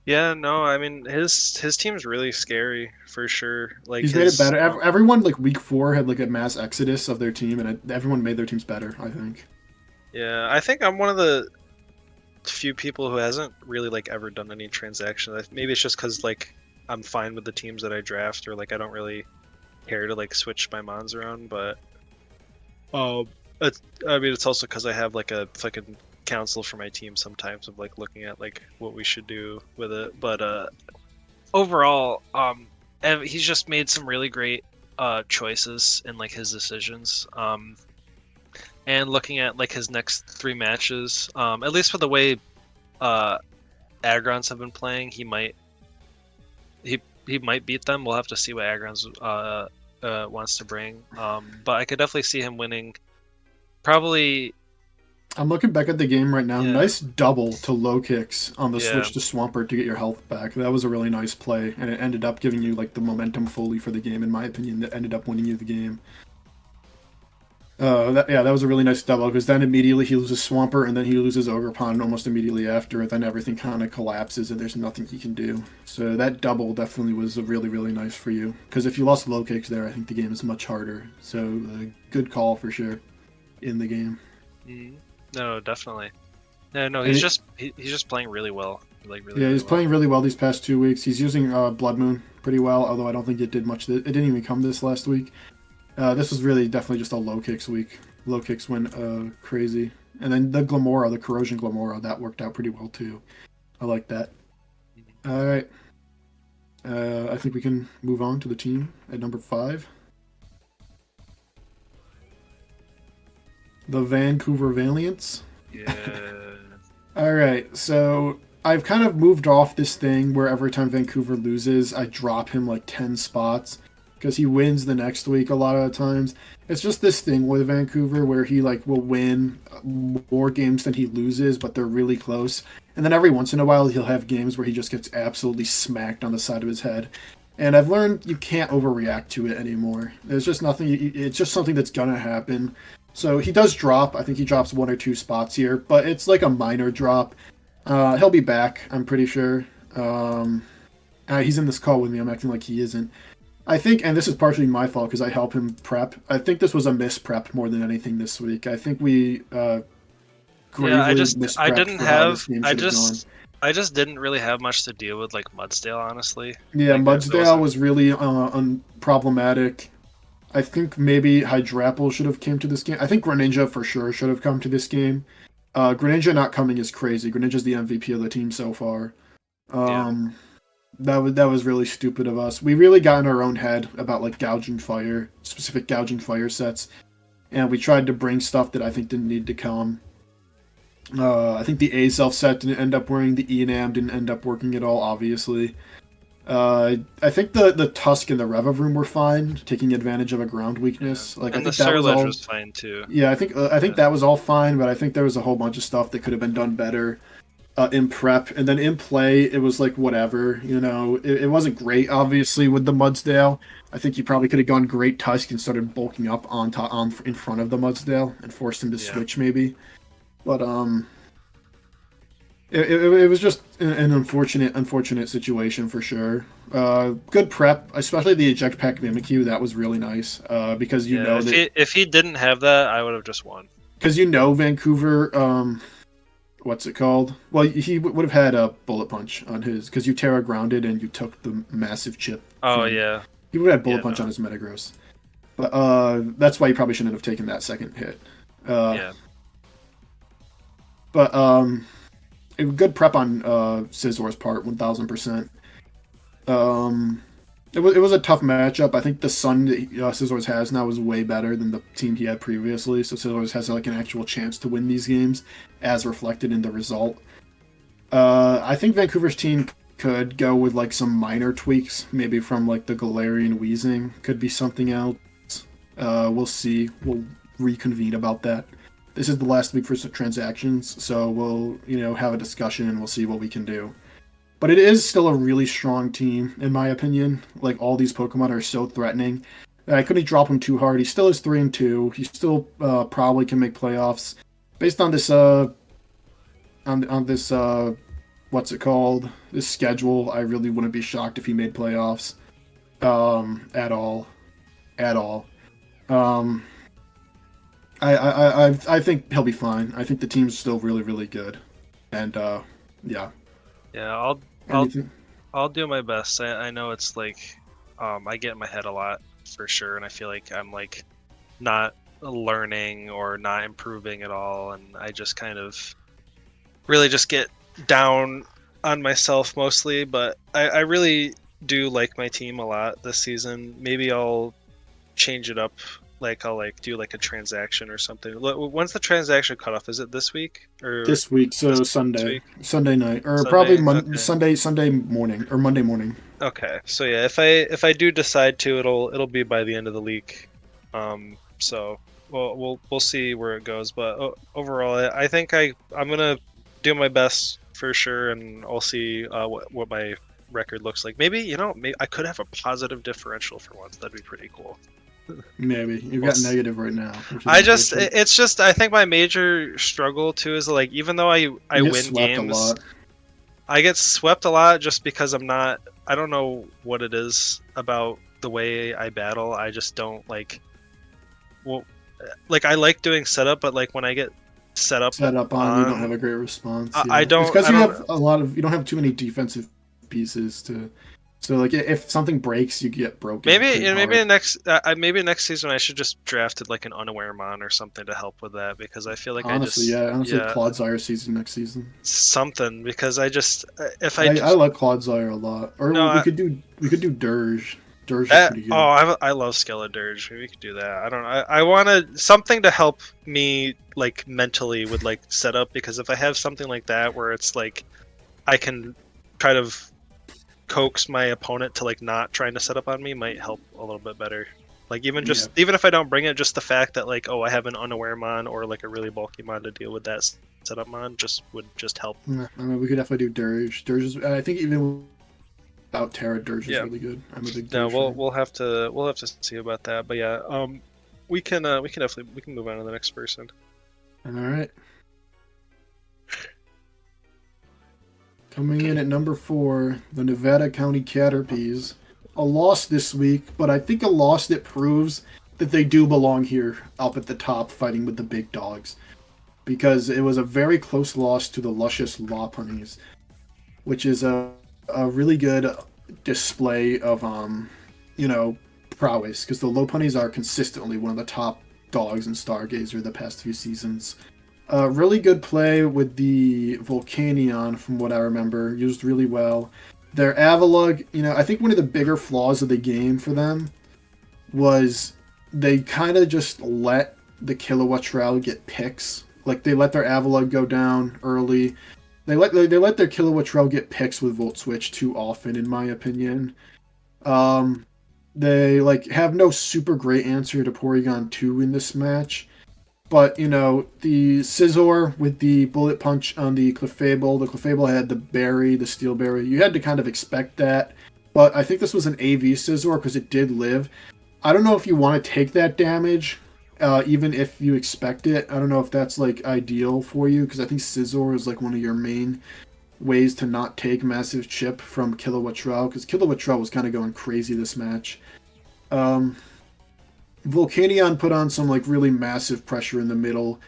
Yeah, no, I mean his team's really scary for sure. Like He's made it better. Everyone like week 4 had like a mass exodus of their team, and everyone made their teams better, I think. Yeah, I think I'm one of the few people who hasn't really like ever done any transactions. Maybe it's just because like I'm fine with the teams that I draft, or like I don't really care to like switch my mons around. But it's also because I have like a fucking council for my team sometimes of like looking at like what we should do with it. But overall, he's just made some really great choices in like his decisions. And looking at like his next 3 matches, at least with the way Aggrons have been playing, he might beat them. We'll have to see what Aggrons wants to bring. But I could definitely see him winning. Probably. I'm looking back at the game right now. Yeah. Nice double to low kicks on the switch to Swampert to get your health back. That was a really nice play, and it ended up giving you like the momentum fully for the game, in my opinion, that ended up winning you the game. That was a really nice double, because then immediately he loses Swampert, and then he loses Ogerpon almost immediately after. Then everything kind of collapses, and there's nothing he can do. So that double definitely was really, really nice for you. Because if you lost low kicks there, I think the game is much harder. So good call for sure in the game. Mm-hmm. No, definitely. No, he's just playing really well. Like really. Yeah, really he's playing really well these past 2 weeks. He's using Blood Moon pretty well, although I don't think it did much. It didn't even come this last week. This was really definitely just a low kicks week. Low kicks went crazy. And then the Glamora, the Corrosion Glamora, that worked out pretty well too. I like that. All right. I think we can move on to the team at number 5. The Vancouver Valiants. Yeah. All right, so I've kind of moved off this thing where every time Vancouver loses, I drop him like 10 spots because he wins the next week a lot of the times. It's just this thing with Vancouver where he like will win more games than he loses, but they're really close. And then every once in a while, he'll have games where he just gets absolutely smacked on the side of his head. And I've learned you can't overreact to it anymore. There's just nothing. It's just something that's gonna happen. So he does drop. I think he drops 1 or 2 spots here, but it's like a minor drop. He'll be back, I'm pretty sure. He's in this call with me. I'm acting like he isn't. I think, and this is partially my fault because I help him prep. I think this was a misprep more than anything this week. I think we I just didn't really have much to deal with like Mudsdale, honestly. Yeah, like, Mudsdale was really problematic. I think maybe Hydrapple should have came to this game. I think Greninja for sure should have come to this game. Greninja not coming is crazy. Greninja's the MVP of the team so far. That was really stupid of us. We really got in our own head about like gouging fire, specific gouging fire sets, and we tried to bring stuff that I think didn't need to come. I think the Azelf set didn't end up working. The Enam didn't end up working at all, obviously. I think the Tusk and the Revavroom were fine, taking advantage of a ground weakness. Yeah. Like, and I the think Surledge was fine too. Yeah, I think that was all fine, but I think there was a whole bunch of stuff that could have been done better in prep, and then in play it was like whatever. It wasn't great, obviously, with the Mudsdale. I think you probably could have gone Great Tusk and started bulking up on in front of the Mudsdale and forced him to switch maybe. But It was just an unfortunate situation for sure. Good prep, especially the eject pack Mimikyu. That was really nice because if he didn't have that, I would have just won. Because Vancouver, what's it called? Well, he would have had a Bullet Punch on his because you Terra grounded and you took the massive chip. Yeah. He would have had Bullet Punch on his Metagross. But that's why he probably shouldn't have taken that second hit. But good prep on Scizor's part, 1000%. It was a tough matchup. I think the Sun that Scizors has now is way better than the team he had previously. So Scizors has like an actual chance to win these games, as reflected in the result. I think Vancouver's team could go with like some minor tweaks, maybe from like the Galarian Wheezing. Could be something else. We'll see. We'll reconvene about that. This is the last week for transactions, so we'll have a discussion and we'll see what we can do. But it is still a really strong team, in my opinion. Like, all these Pokemon are so threatening. I couldn't drop him too hard. He still is 3-2. He still probably can make playoffs. Based on this, what's it called? This schedule, I really wouldn't be shocked if he made playoffs. At all. I think he'll be fine. I think the team's still really, really good. And, yeah. Yeah, I'll do my best. I know it's like I get in my head a lot for sure, and I feel like I'm like not learning or not improving at all, and I just kind of really just get down on myself mostly. But I really do like my team a lot this season. Maybe I'll change it up. Like I'll like do like a transaction or something. When's the transaction cutoff? Is it this week or this week? So this Sunday, week? Sunday night, or Sunday? probably Okay. Sunday morning or Monday morning. Okay, so yeah, if I do decide to, it'll be by the end of the week. So we'll see where it goes. But overall, I think I'm gonna do my best for sure, and I'll see what my record looks like. Maybe maybe I could have a positive differential for once. That'd be pretty cool. Maybe you've got negative right now. Which is It's just I think my major struggle too is like even though I you get win swept games, a lot. I get swept a lot just because I don't know what it is about the way I battle. I just don't like. Well, like I like doing setup, but like when I get set up On, you don't have a great response. I, Yeah. I It's don't. because I you don't have too many defensive pieces to. So like if something breaks, you get broken. maybe next season I should just drafted like an unaware mon or something to help with that because I feel like honestly, Clodsire season next season. Something because I just if I like Clodsire a lot. Or no, we could do Dirge. Dirge is that pretty good. I love Skeledirge. Maybe we could do that. I don't know. I wanted something to help me like mentally with like setup because if I have something like that where it's like I can try to coax my opponent to like not trying to set up on me might help a little bit better. Like even if I don't bring it, just the fact that like I have an unaware mon or like a really bulky mon to deal with that setup mon would just help. I mean, we could definitely do Dirge. Dirge is, I think even without Terra, Dirge is really good. I'm a big Dirge fan. We'll have to see about that. But yeah, we can move on to the next person. All right. Coming in at number 4, the Nevada County Caterpies. A loss this week, but I think a loss that proves that they do belong here up at the top fighting with the big dogs. Because it was a very close loss to the Luscious Lopunnies, which is a really good display of, prowess. Because the Lopunnies are consistently one of the top dogs in Stargazer the past few seasons. Really good play with the Volcanion, from what I remember. Used really well. Their Avalugg, I think one of the bigger flaws of the game for them was they kind of just let the Kilowattrel get picks. Like, they let their Avalugg go down early. They let their Kilowattrel get picks with Volt Switch too often, in my opinion. They, have no super great answer to Porygon 2 in this match. But, the Scizor with the Bullet Punch on the Clefable had the Berry, the Steel Berry. You had to kind of expect that. But I think this was an AV Scizor because it did live. I don't know if you want to take that damage, even if you expect it. I don't know if that's, ideal for you, because I think Scizor is, one of your main ways to not take massive chip from Kilowattrel, because Kilowattrel was kind of going crazy this match. Volcanion put on some really massive pressure in the middle,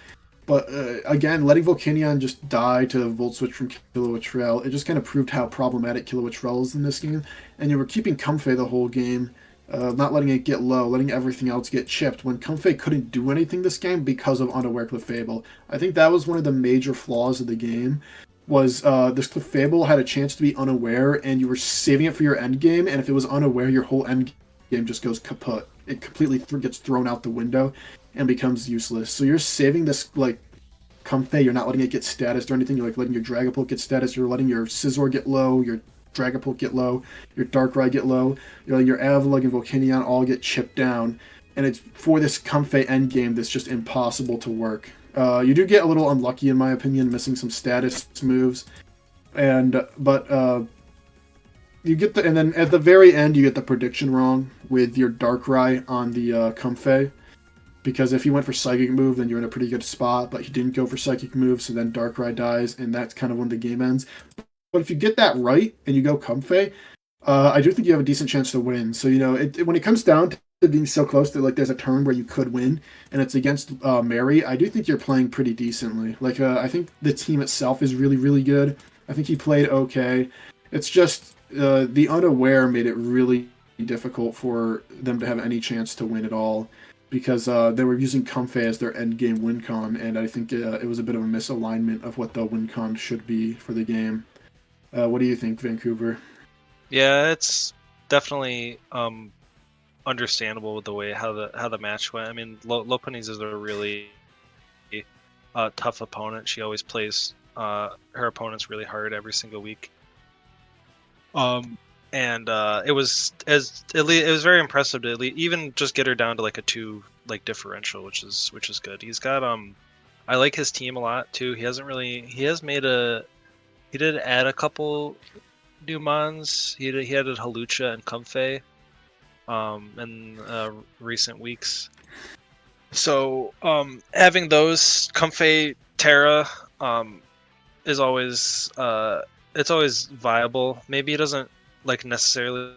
but again, letting Volcanion just die to Volt Switch from Kilowattrel, it just kind of proved how problematic Kilowattrel is in this game. And you were keeping Comfey the whole game, not letting it get low, letting everything else get chipped, when Comfey couldn't do anything this game because of Unaware Clefable. I think that was one of the major flaws of the game. was this Clefable had a chance to be unaware, and you were saving it for your end game, and if it was unaware, your whole end game just goes kaput. It completely gets thrown out the window and becomes useless. So you're saving this, like, Comfey, you're not letting it get status or anything, you're like letting your Dragapult get status, you're letting your Scizor get low, your Dragapult get low, your Darkrai get low, you're letting your Avalugg and Volcanion all get chipped down, and it's for this Comfey endgame that's just impossible to work. You do get a little unlucky, in my opinion, missing some status moves, but you get and then at the very end you get the prediction wrong with your Darkrai on the Comfey. Because if he went for Psychic move, then you're in a pretty good spot, but he didn't go for Psychic move, so then Darkrai dies, and that's kind of when the game ends. But if you get that right, and you go Comfey, I do think you have a decent chance to win. So, when it comes down to being so close that, like, there's a turn where you could win, and it's against Mary, I do think you're playing pretty decently. Like, I think the team itself is really, really good. I think he played okay. It's just the unaware made it really difficult for them to have any chance to win at all. Because they were using Comfey as their endgame win con, and I think it was a bit of a misalignment of what the win con should be for the game. What do you think, Vancouver? Yeah, it's definitely understandable with the way how the match went. I mean, Lopunnies is a really tough opponent. She always plays her opponents really hard every single week. And it was very impressive to even just get her down to like a 2 like differential, which is good. He's got I like his team a lot too. He did add a couple new mons. He added Hawlucha and Comfey in recent weeks. So having those Comfey Terra is always it's always viable. Maybe he doesn't like necessarily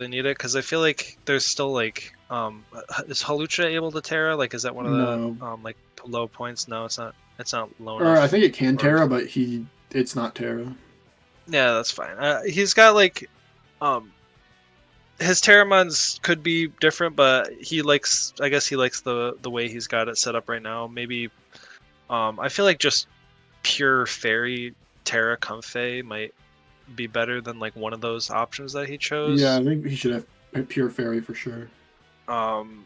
need it because I feel like there's still like is Hawlucha able to Terra? Like, is that one of the like low points? No, it's not. It's not low enough. I think it can Terra, but it's not Terra. Yeah, that's fine. He's got like his Terramons could be different, but I guess he likes the way he's got it set up right now. Maybe I feel like just pure fairy Terra Comfey might be better than like one of those options that he chose. Yeah, I think he should have pure fairy for sure.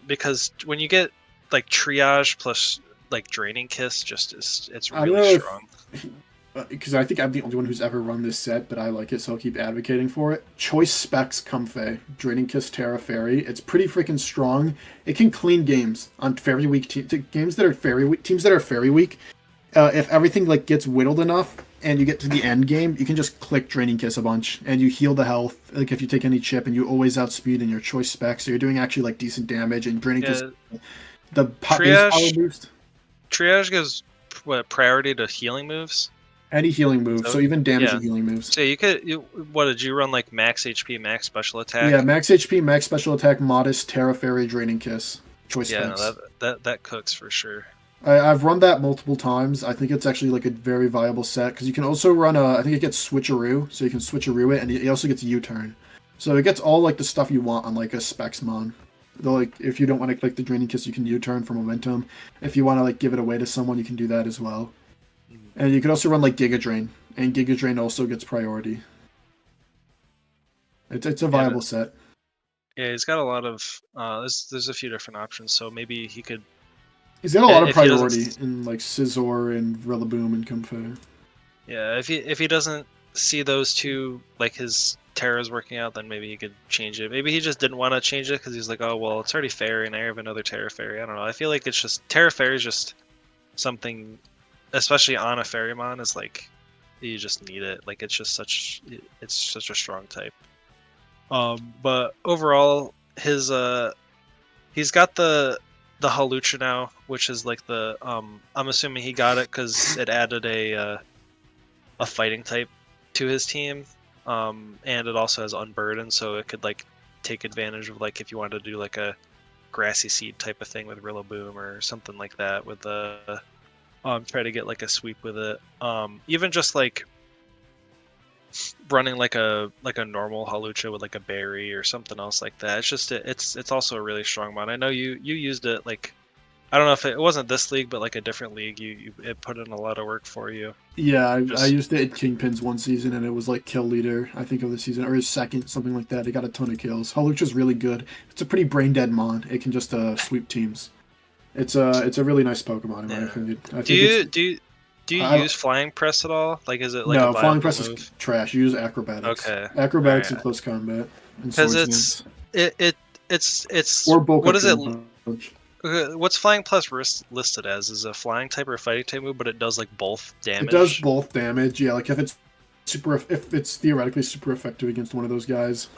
Because when you get like triage plus like draining kiss, it's really strong. Because I think I'm the only one who's ever run this set, but I like it, so I'll keep advocating for it. Choice Specs Comfey, Draining Kiss Terra Fairy. It's pretty freaking strong. It can clean games on Fairy Week games that are Fairy Week teams that are Fairy Week. If everything like gets whittled enough and you get to the end game, you can just click Draining Kiss a bunch and you heal the health. Like if you take any chip and you always outspeed in your choice spec, so you're doing actually like decent damage and Draining Kiss. The power boost. Triage gives priority to healing moves. Any healing moves, so even damaging healing moves. So you could. What did you run like max HP, max special attack? Yeah, max HP, max special attack, modest, Terra Fairy, Draining Kiss. Choice specs. No, that cooks for sure. I've run that multiple times. I think it's actually like a very viable set because you can also run I think it gets Switcheroo, so you can Switcheroo it, and it also gets U-turn. So it gets all like the stuff you want on like a Spexmon. Though like if you don't want to click the Draining Kiss, you can U-turn for momentum. If you want to like give it away to someone, you can do that as well. And you can also run like Giga Drain, and Giga Drain also gets priority. It's a viable set. Yeah, he's got a lot of. There's a few different options, so maybe he could. He's got a lot of priority in like Scizor and Rillaboom and Comfey. Yeah, if he doesn't see those two like his Terra's working out, then maybe he could change it. Maybe he just didn't want to change it because he's like, oh well, it's already Fairy, and I have another Terra Fairy. I don't know. I feel like it's just Terra Fairy is just something. Especially on a Fairymon, is like you just need it. Like it's such a strong type. But overall, he's got the Hawlucha now, which is like the I'm assuming he got it because it added a fighting type to his team, and it also has Unburden, so it could like take advantage of like if you wanted to do like a Grassy Seed type of thing with Rillaboom or something like that with the. Try to get like a sweep with it. Even just like running like a normal Hawlucha with like a berry or something else like that. It's just it's also a really strong mod. I know you used it like I don't know if it wasn't this league, but like a different league, it put in a lot of work for you. Yeah, I used it at Kingpins one season, and it was like kill leader, I think, of the season, or his second, something like that. It got a ton of kills. Hawlucha is really good. It's a pretty brain dead mon. It can just sweep teams. It's a really nice Pokemon in my opinion. Do you use Flying Press at all? Like, is it like no, a Flying viable Press move? is trash. You use Acrobatics. Okay. Acrobatics and close combat. Because it's or Bulk what is it? Punch. What's Flying Plus listed as? Is a flying type or a fighting type move, but it does like both damage. It does both damage. Yeah, like if it's theoretically super effective against one of those guys,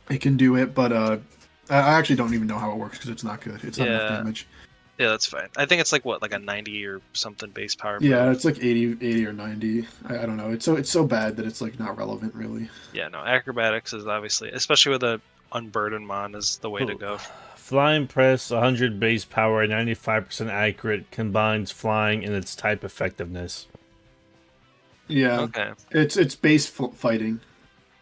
it can do it. But I actually don't even know how it works because it's not good. It's not enough damage. Yeah, that's fine. I think it's like what, like a 90 or something base power. Yeah, move. it's like 80 or 90. I don't know. It's so bad that it's like not relevant really. Yeah, no. Acrobatics is obviously, especially with a unburdened mon, is the way to go. Flying Press, 100 base power, 95% accurate, combines flying and its type effectiveness. Yeah. Okay. It's base fighting.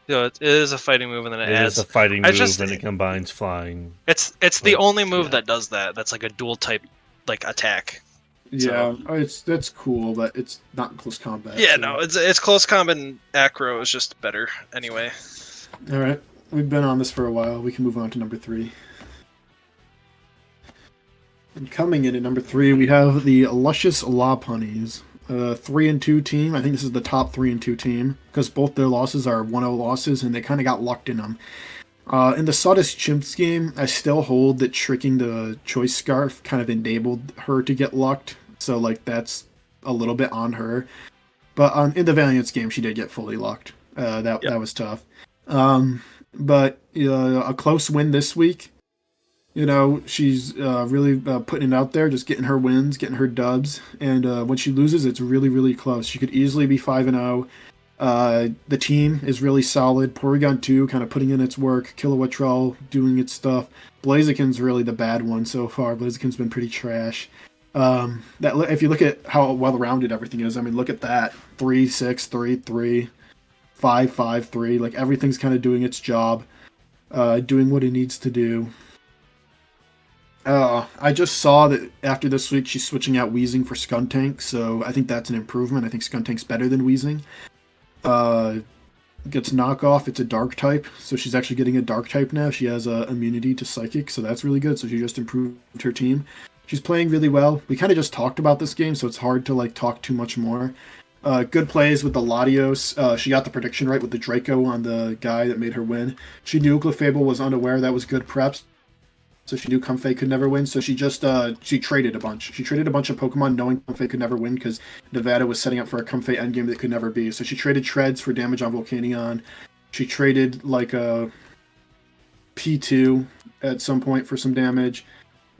Yeah, it is a fighting move, and then it adds a fighting move, and it combines flying. It's the only move that does that. That's like a dual type, like attack. Yeah, that's cool, but it's not close combat. Yeah, so. no, it's close combat, and acro is just better anyway. All right, we've been on this for a while. We can move on to number 3. And coming in at number 3, we have the Luscious Lopunnies. 3-2 team. I think this is the top 3-2 team because both their losses are 1-0 losses, and they kind of got lucked in them. In the Saudas Chimps game, I still hold that tricking the Choice Scarf kind of enabled her to get lucked, so like that's a little bit on her. But in the Valiants game, she did get fully lucked. That was tough. But a close win this week. You know, she's really putting it out there, just getting her wins, getting her dubs. And when she loses, it's really, really close. She could easily be 5-0. The team is really solid. Porygon 2 kind of putting in its work. Kilowattrel doing its stuff. Blaziken's really the bad one so far. Blaziken's been pretty trash. If you look at how well-rounded everything is, I mean, look at that. 3-6, 3-3, 5-5-3. Like, everything's kind of doing its job. Doing what it needs to do. I just saw that after this week she's switching out Weezing for Skuntank, so I think that's an improvement. I think Skuntank's better than Weezing. Gets knockoff, it's a dark type, so she's actually getting a dark type now. She has immunity to Psychic, so that's really good. So she just improved her team. She's playing really well. We kind of just talked about this game, so it's hard to like talk too much more. Good plays with the Latios. She got the prediction right with the Draco on the guy that made her win. She knew Clefable was unaware. That was good preps. So she knew Comfey could never win, so she just she traded a bunch. She traded a bunch of Pokemon knowing Comfey could never win because Nevada was setting up for a Comfey endgame that could never be. So she traded Treads for damage on Volcanion. She traded like a P2 at some point for some damage.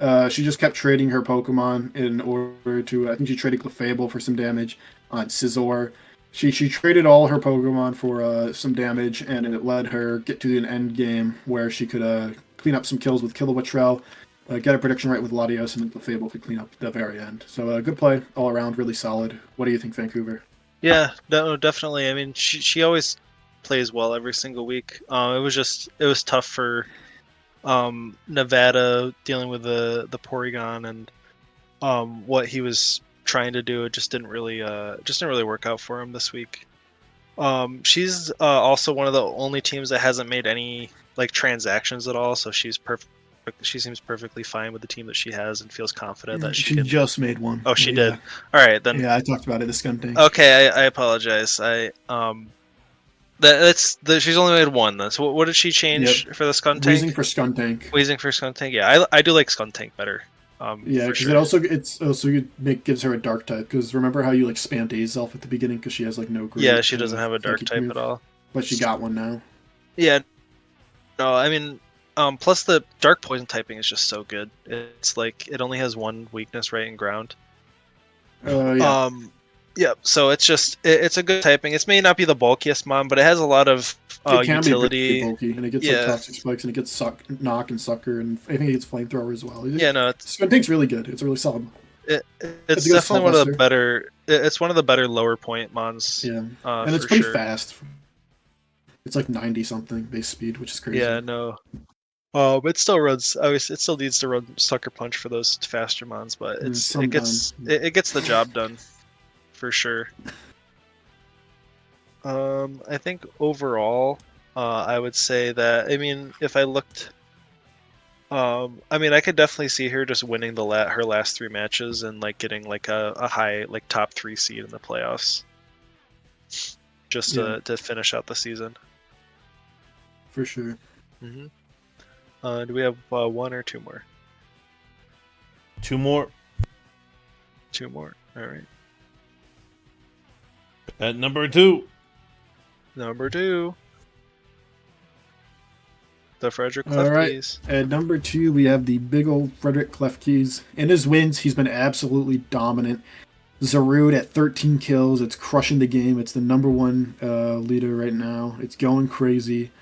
She just kept trading her Pokemon in order to, I think she traded Clefable for some damage on Scizor. She traded all her Pokemon for some damage, and it let her get to an end game where she could clean up some kills with Kilowattrel, get a prediction right with Latios, and then Clefable could clean up the very end. So good play all around, really solid. What do you think, Vancouver? Yeah, no, definitely. I mean, she always plays well every single week. It was tough for Nevada dealing with the Porygon and what he was trying to do. It just didn't really work out for him this week. She's also one of the only teams that hasn't made any like transactions at all, so she's perfect. She seems perfectly fine with the team that she has and feels confident that she can... just made one. Oh, she did. All right, then. Yeah, I talked about it. The Skuntank. Okay, I apologize. She's only made one then. So what did she change for the Skuntank? Weezing for Skuntank. Weezing for Skuntank. Yeah, I do like Skuntank better. Yeah, because it also gives her a dark type. Because remember how you like spammed Azelf at the beginning because she has like no. Yeah, she doesn't have a dark type at all. But she got one now. Yeah. No, I mean, plus the dark poison typing is just so good. It's like it only has one weakness, right, in ground. Yeah. Yeah. So it's just it's a good typing. It may not be the bulkiest mon, but it has a lot of utility. Be bulky, and it gets like toxic spikes, and it gets knock and sucker, and I think it gets flamethrower as well. Yeah, no, Skuntank's really good. It's a really solid. It's definitely one of the better. It's one of the better lower point mons. Yeah, and it's pretty fast. It's like 90 something base speed, which is crazy. Yeah, no. It still runs. Obviously, it still needs to run Sucker Punch for those faster mons, but Sometimes. it gets the job done for sure. I think overall, I would say that. I mean, if I looked, I mean, I could definitely see her just winning her last 3 matches and like getting like a high like top 3 seed in the playoffs, just to finish out the season. For sure. Mm-hmm. Do we have 1 or 2 more? 2 more. 2 more. All right. At number 2. Number 2. The Frederick All right. Klefkis. At number 2, we have the big old Frederick Klefkis. In his wins, he's been absolutely dominant. Zarude at 13 kills. It's crushing the game. It's the number 1 leader right now. It's going crazy.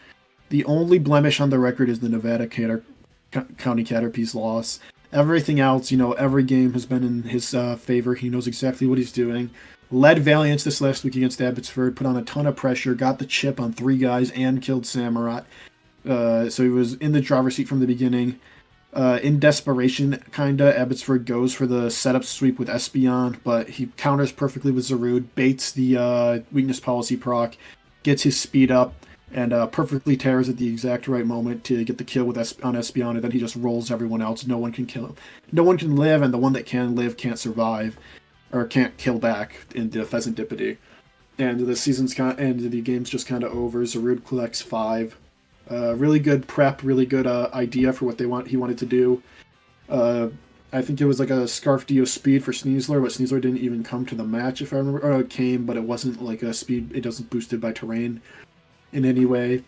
The only blemish on the record is the Nevada County Caterpies loss. Everything else, every game has been in his favor. He knows exactly what he's doing. Led Valiants this last week against Abbotsford. Put on a ton of pressure. Got the chip on 3 guys and killed Samurai. So he was in the driver's seat from the beginning. In desperation, kinda, Abbotsford goes for the setup sweep with Espeon, but he counters perfectly with Zarude, baits the weakness policy proc, gets his speed up, and perfectly tears at the exact right moment to get the kill on Espeon, and then he just rolls everyone else. No one can kill him. No one can live, and the one that can live can't survive, or can't kill back in the Pheasant Dipity. And the game's just kind of over. Zarude collects 5. Really good prep, really good idea for what he wanted to do. I think it was like a Scarf Dio speed for Sneasler, but Sneasler didn't even come to the match, if I remember. Or it came, but it wasn't like a speed. It doesn't boosted by terrain in any way.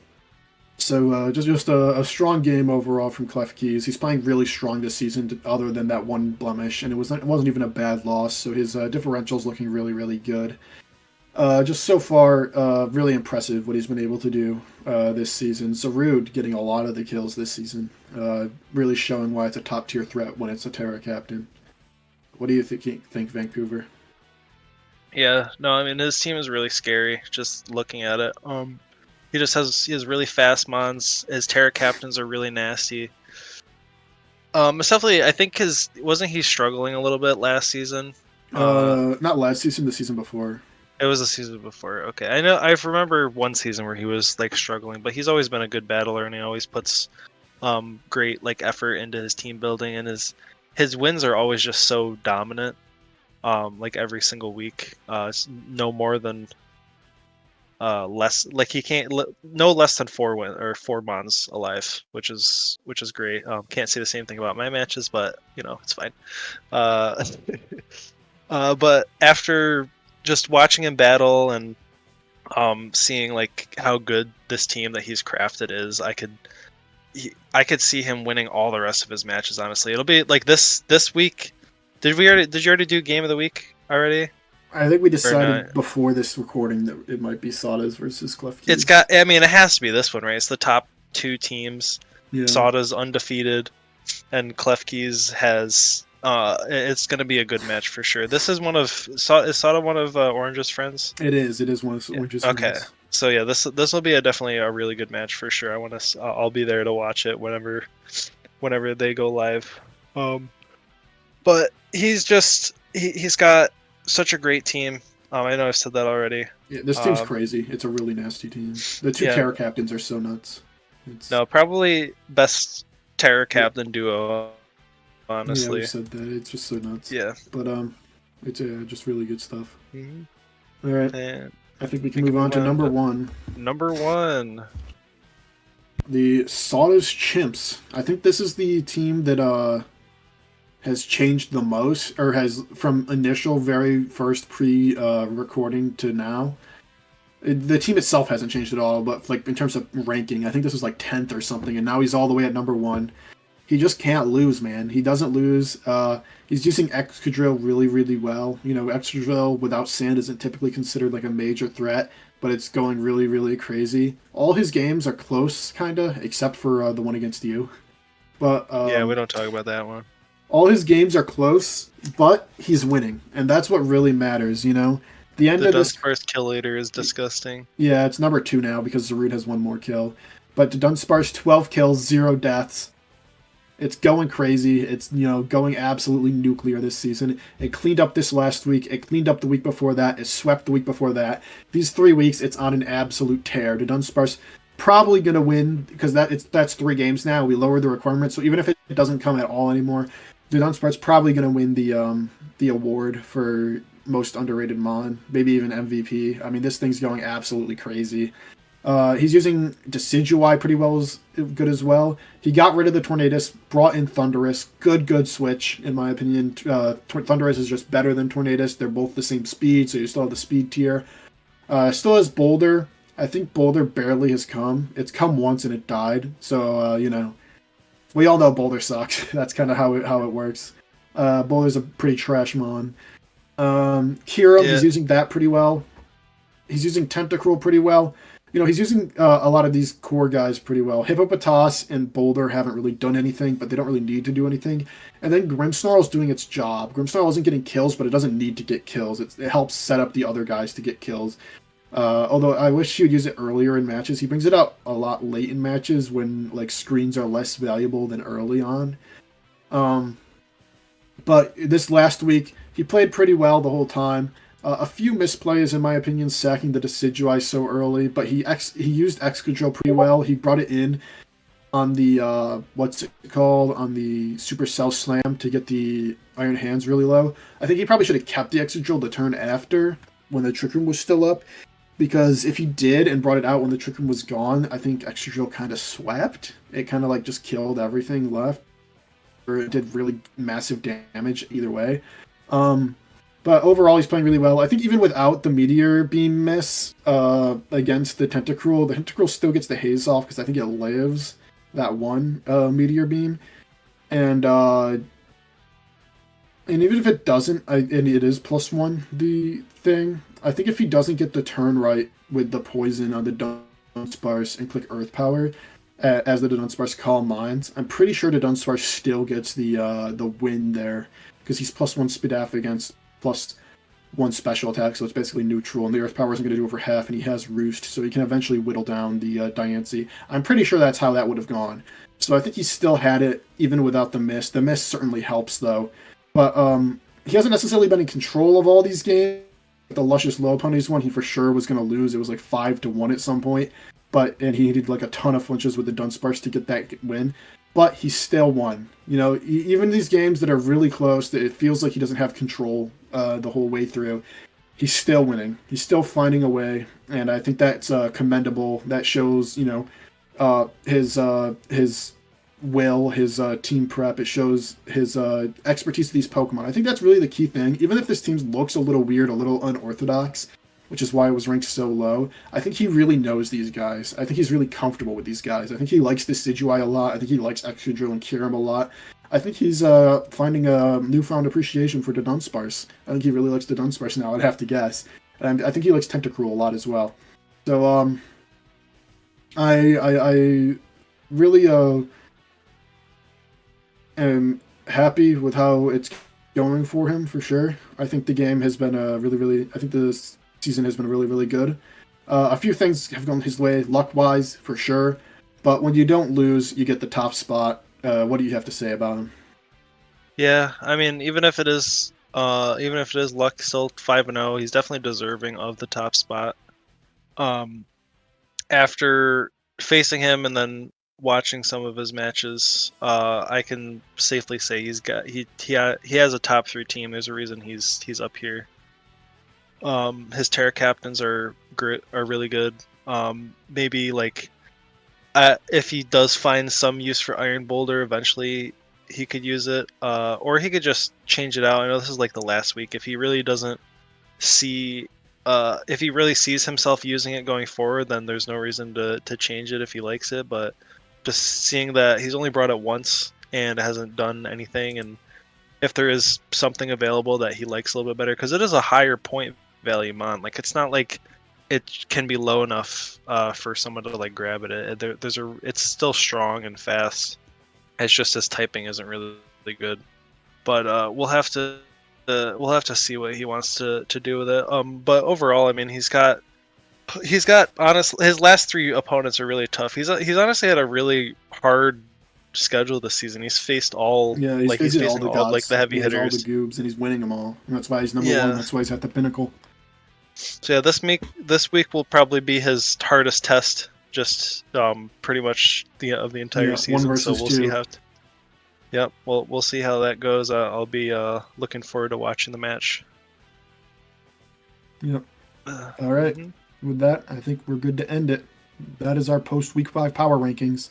So just a strong game overall from Klefkis. He's playing really strong this season, other than that one blemish, and it wasn't even a bad loss. So his differential's looking really, really good. Just so far, really impressive what he's been able to do this season. Zarude getting a lot of the kills this season, really showing why it's a top tier threat when it's a Terra captain. What do you think, Vancouver? Yeah, no, I mean his team is really scary. Just looking at it, he has really fast mons. His Terra captains are really nasty. It's definitely, I think, wasn't he struggling a little bit last season? Not last season, the season before. It was the season before. Okay, I remember one season where he was like struggling, but he's always been a good battler, and he always puts great like effort into his team building, and his wins are always just so dominant. Like every single week, it's no more than less. Like he can't no less than 4 mons alive, which is great. Can't say the same thing about my matches, but it's fine. But after just watching him battle and seeing like how good this team that he's crafted is, I could see him winning all the rest of his matches. Honestly, it'll be like this week. Did you already do game of the week already? I think we decided before this recording that it might be Saudas versus Klefkis. It has to be this one, right? It's the top 2 teams. Yeah. Saudas undefeated, and Klefkis has. It's going to be a good match for sure. This is is Sauda one of Orange's friends? It is one of Orange's friends. Okay, so yeah, this will be definitely a really good match for sure. I'll be there to watch it whenever they go live. But he's got such a great team. I know I've said that already. Yeah, this team's crazy. It's a really nasty team. The 2 Terra captains are so nuts. Probably best Terra captain duo. Honestly, yeah, we said that. It's just so nuts. Yeah, but it's just really good stuff. Mm-hmm. All right, and I think we can move on to number 1. Number 1, the Saudas Chimps. I think this is the team that has changed the most, or has from initial very first pre-recording to now. The team itself hasn't changed at all, but like in terms of ranking, I think this was like 10th or something, and now he's all the way at number 1. He just can't lose, man. He doesn't lose. He's using Excadrill really, really well. Excadrill without Sand isn't typically considered like a major threat, but it's going really, really crazy. All his games are close, kinda, except for the one against you. But yeah, we don't talk about that one. All his games are close, but he's winning, and that's what really matters. The end of this first kill leader is disgusting. Yeah, it's number 2 now because Zarude has 1 more kill. But the Dunsparce, 12 kills, 0 deaths. It's going crazy. It's, going absolutely nuclear this season. It cleaned up this last week. It cleaned up the week before that. It swept the week before that. These 3 weeks, it's on an absolute tear. The Dunsparce probably going to win because that's 3 games now. We lowered the requirement, so even if it doesn't come at all anymore, the Dunsparce probably going to win the award for most underrated Mon, maybe even MVP. I mean, this thing's going absolutely crazy. He's using Decidueye pretty good as well. He got rid of the Tornadus, brought in Thundurus. Good switch, in my opinion. Thundurus is just better than Tornadus. They're both the same speed, so you still have the speed tier. Still has Boulder. I think Boulder barely has come. It's come once and it died. So, we all know Boulder sucks. That's kind of how it works. Boulder's a pretty trash Mon. Kyurem, he's using that pretty well. He's using Tentacruel pretty well. He's using a lot of these core guys pretty well. Hippopotas and Boulder haven't really done anything, but they don't really need to do anything. And then Grimmsnarl's doing its job. Grimmsnarl isn't getting kills, but it doesn't need to get kills. It helps set up the other guys to get kills. Although I wish he would use it earlier in matches. He brings it up a lot late in matches when screens are less valuable than early on. But this last week, he played pretty well the whole time. A few misplays, in my opinion, sacking the Decidueye so early, but he used Excadrill pretty well. He brought it in on the, on the Supercell Slam to get the Iron Hands really low. I think he probably should have kept the Excadrill the turn after, when the Trick Room was still up, because if he did and brought it out when the Trick Room was gone, I think Excadrill kind of swept. It kind of just killed everything left, or it did really massive damage either way. But overall, he's playing really well. I think even without the Meteor Beam miss against the Tentacruel still gets the haze off because I think it lives that one Meteor Beam. And even if it doesn't, and it is +1, the thing, I think if he doesn't get the turn right with the poison on the Dunsparce and click Earth Power, as the Dunsparce Calm Minds, I'm pretty sure the Dunsparce still gets the win there because he's +1 Spadaf against +1 special attack, so it's basically neutral, and the Earth Power isn't going to do over half, and he has Roost, so he can eventually whittle down the Diancie. I'm pretty sure that's how that would have gone. So I think he still had it, even without the miss. The miss certainly helps, though. But he hasn't necessarily been in control of all these games. The Luscious Lopunnies one, he for sure was going to lose. It was 5-1 at some point, and he needed a ton of flinches with the Dunsparce to get that win. But he still won. Even these games that are really close, that it feels like he doesn't have control the whole way through, he's still winning. He's still finding a way, and I think that's commendable. That shows, his will, his team prep. It shows his expertise to these Pokemon. I think that's really the key thing. Even if this team looks a little weird, a little unorthodox, which is why it was ranked so low, I think he really knows these guys. I think he's really comfortable with these guys. I think he likes Decidueye a lot. I think he likes Excadrill and Kyurem a lot. I think he's finding a newfound appreciation for the Dunsparce. I think he really likes the Dunsparce now, I'd have to guess. And I think he likes Tentacruel a lot as well. So, I really am happy with how it's going for him, for sure. I think the game has been I think this season has been really, really good. A few things have gone his way, luck-wise, for sure. But when you don't lose, you get the top spot. What do you have to say about him? Yeah, I mean, even if it is luck, still 5-0, he's definitely deserving of the top spot. After facing him and then watching some of his matches, I can safely say he has a top 3 team. There's a reason he's up here. His Terra Captains are really good. Maybe if he does find some use for Iron Boulder, eventually he could use it, or he could just change it out. I know this is the last week. If he really doesn't see, if he really sees himself using it going forward, then there's no reason to change it if he likes it. But just seeing that he's only brought it once and hasn't done anything, and if there is something available that he likes a little bit better, because it is a higher point value Mon. It's not like it can be low enough for someone to grab it. It's still strong and fast. It's just his typing isn't really good. But we'll have to see what he wants to do with it. But overall, I mean, he's got He's got honestly his last 3 opponents are really tough. He's honestly had a really hard schedule this season. He's faced all Yeah, he's he's facing all facing the all gods. the heavy He has all the hitters. goobs, and he's winning them all. And that's why he's number Yeah. one. That's why he's at the pinnacle. So yeah, this week will probably be his hardest test. Just pretty much the entire Yeah, season. one So versus we'll two. see how. Yep, we'll see how that goes. I'll be looking forward to watching the match. Yep. All right. Mhm. With that, I think we're good to end it. That is our post week 5 power rankings.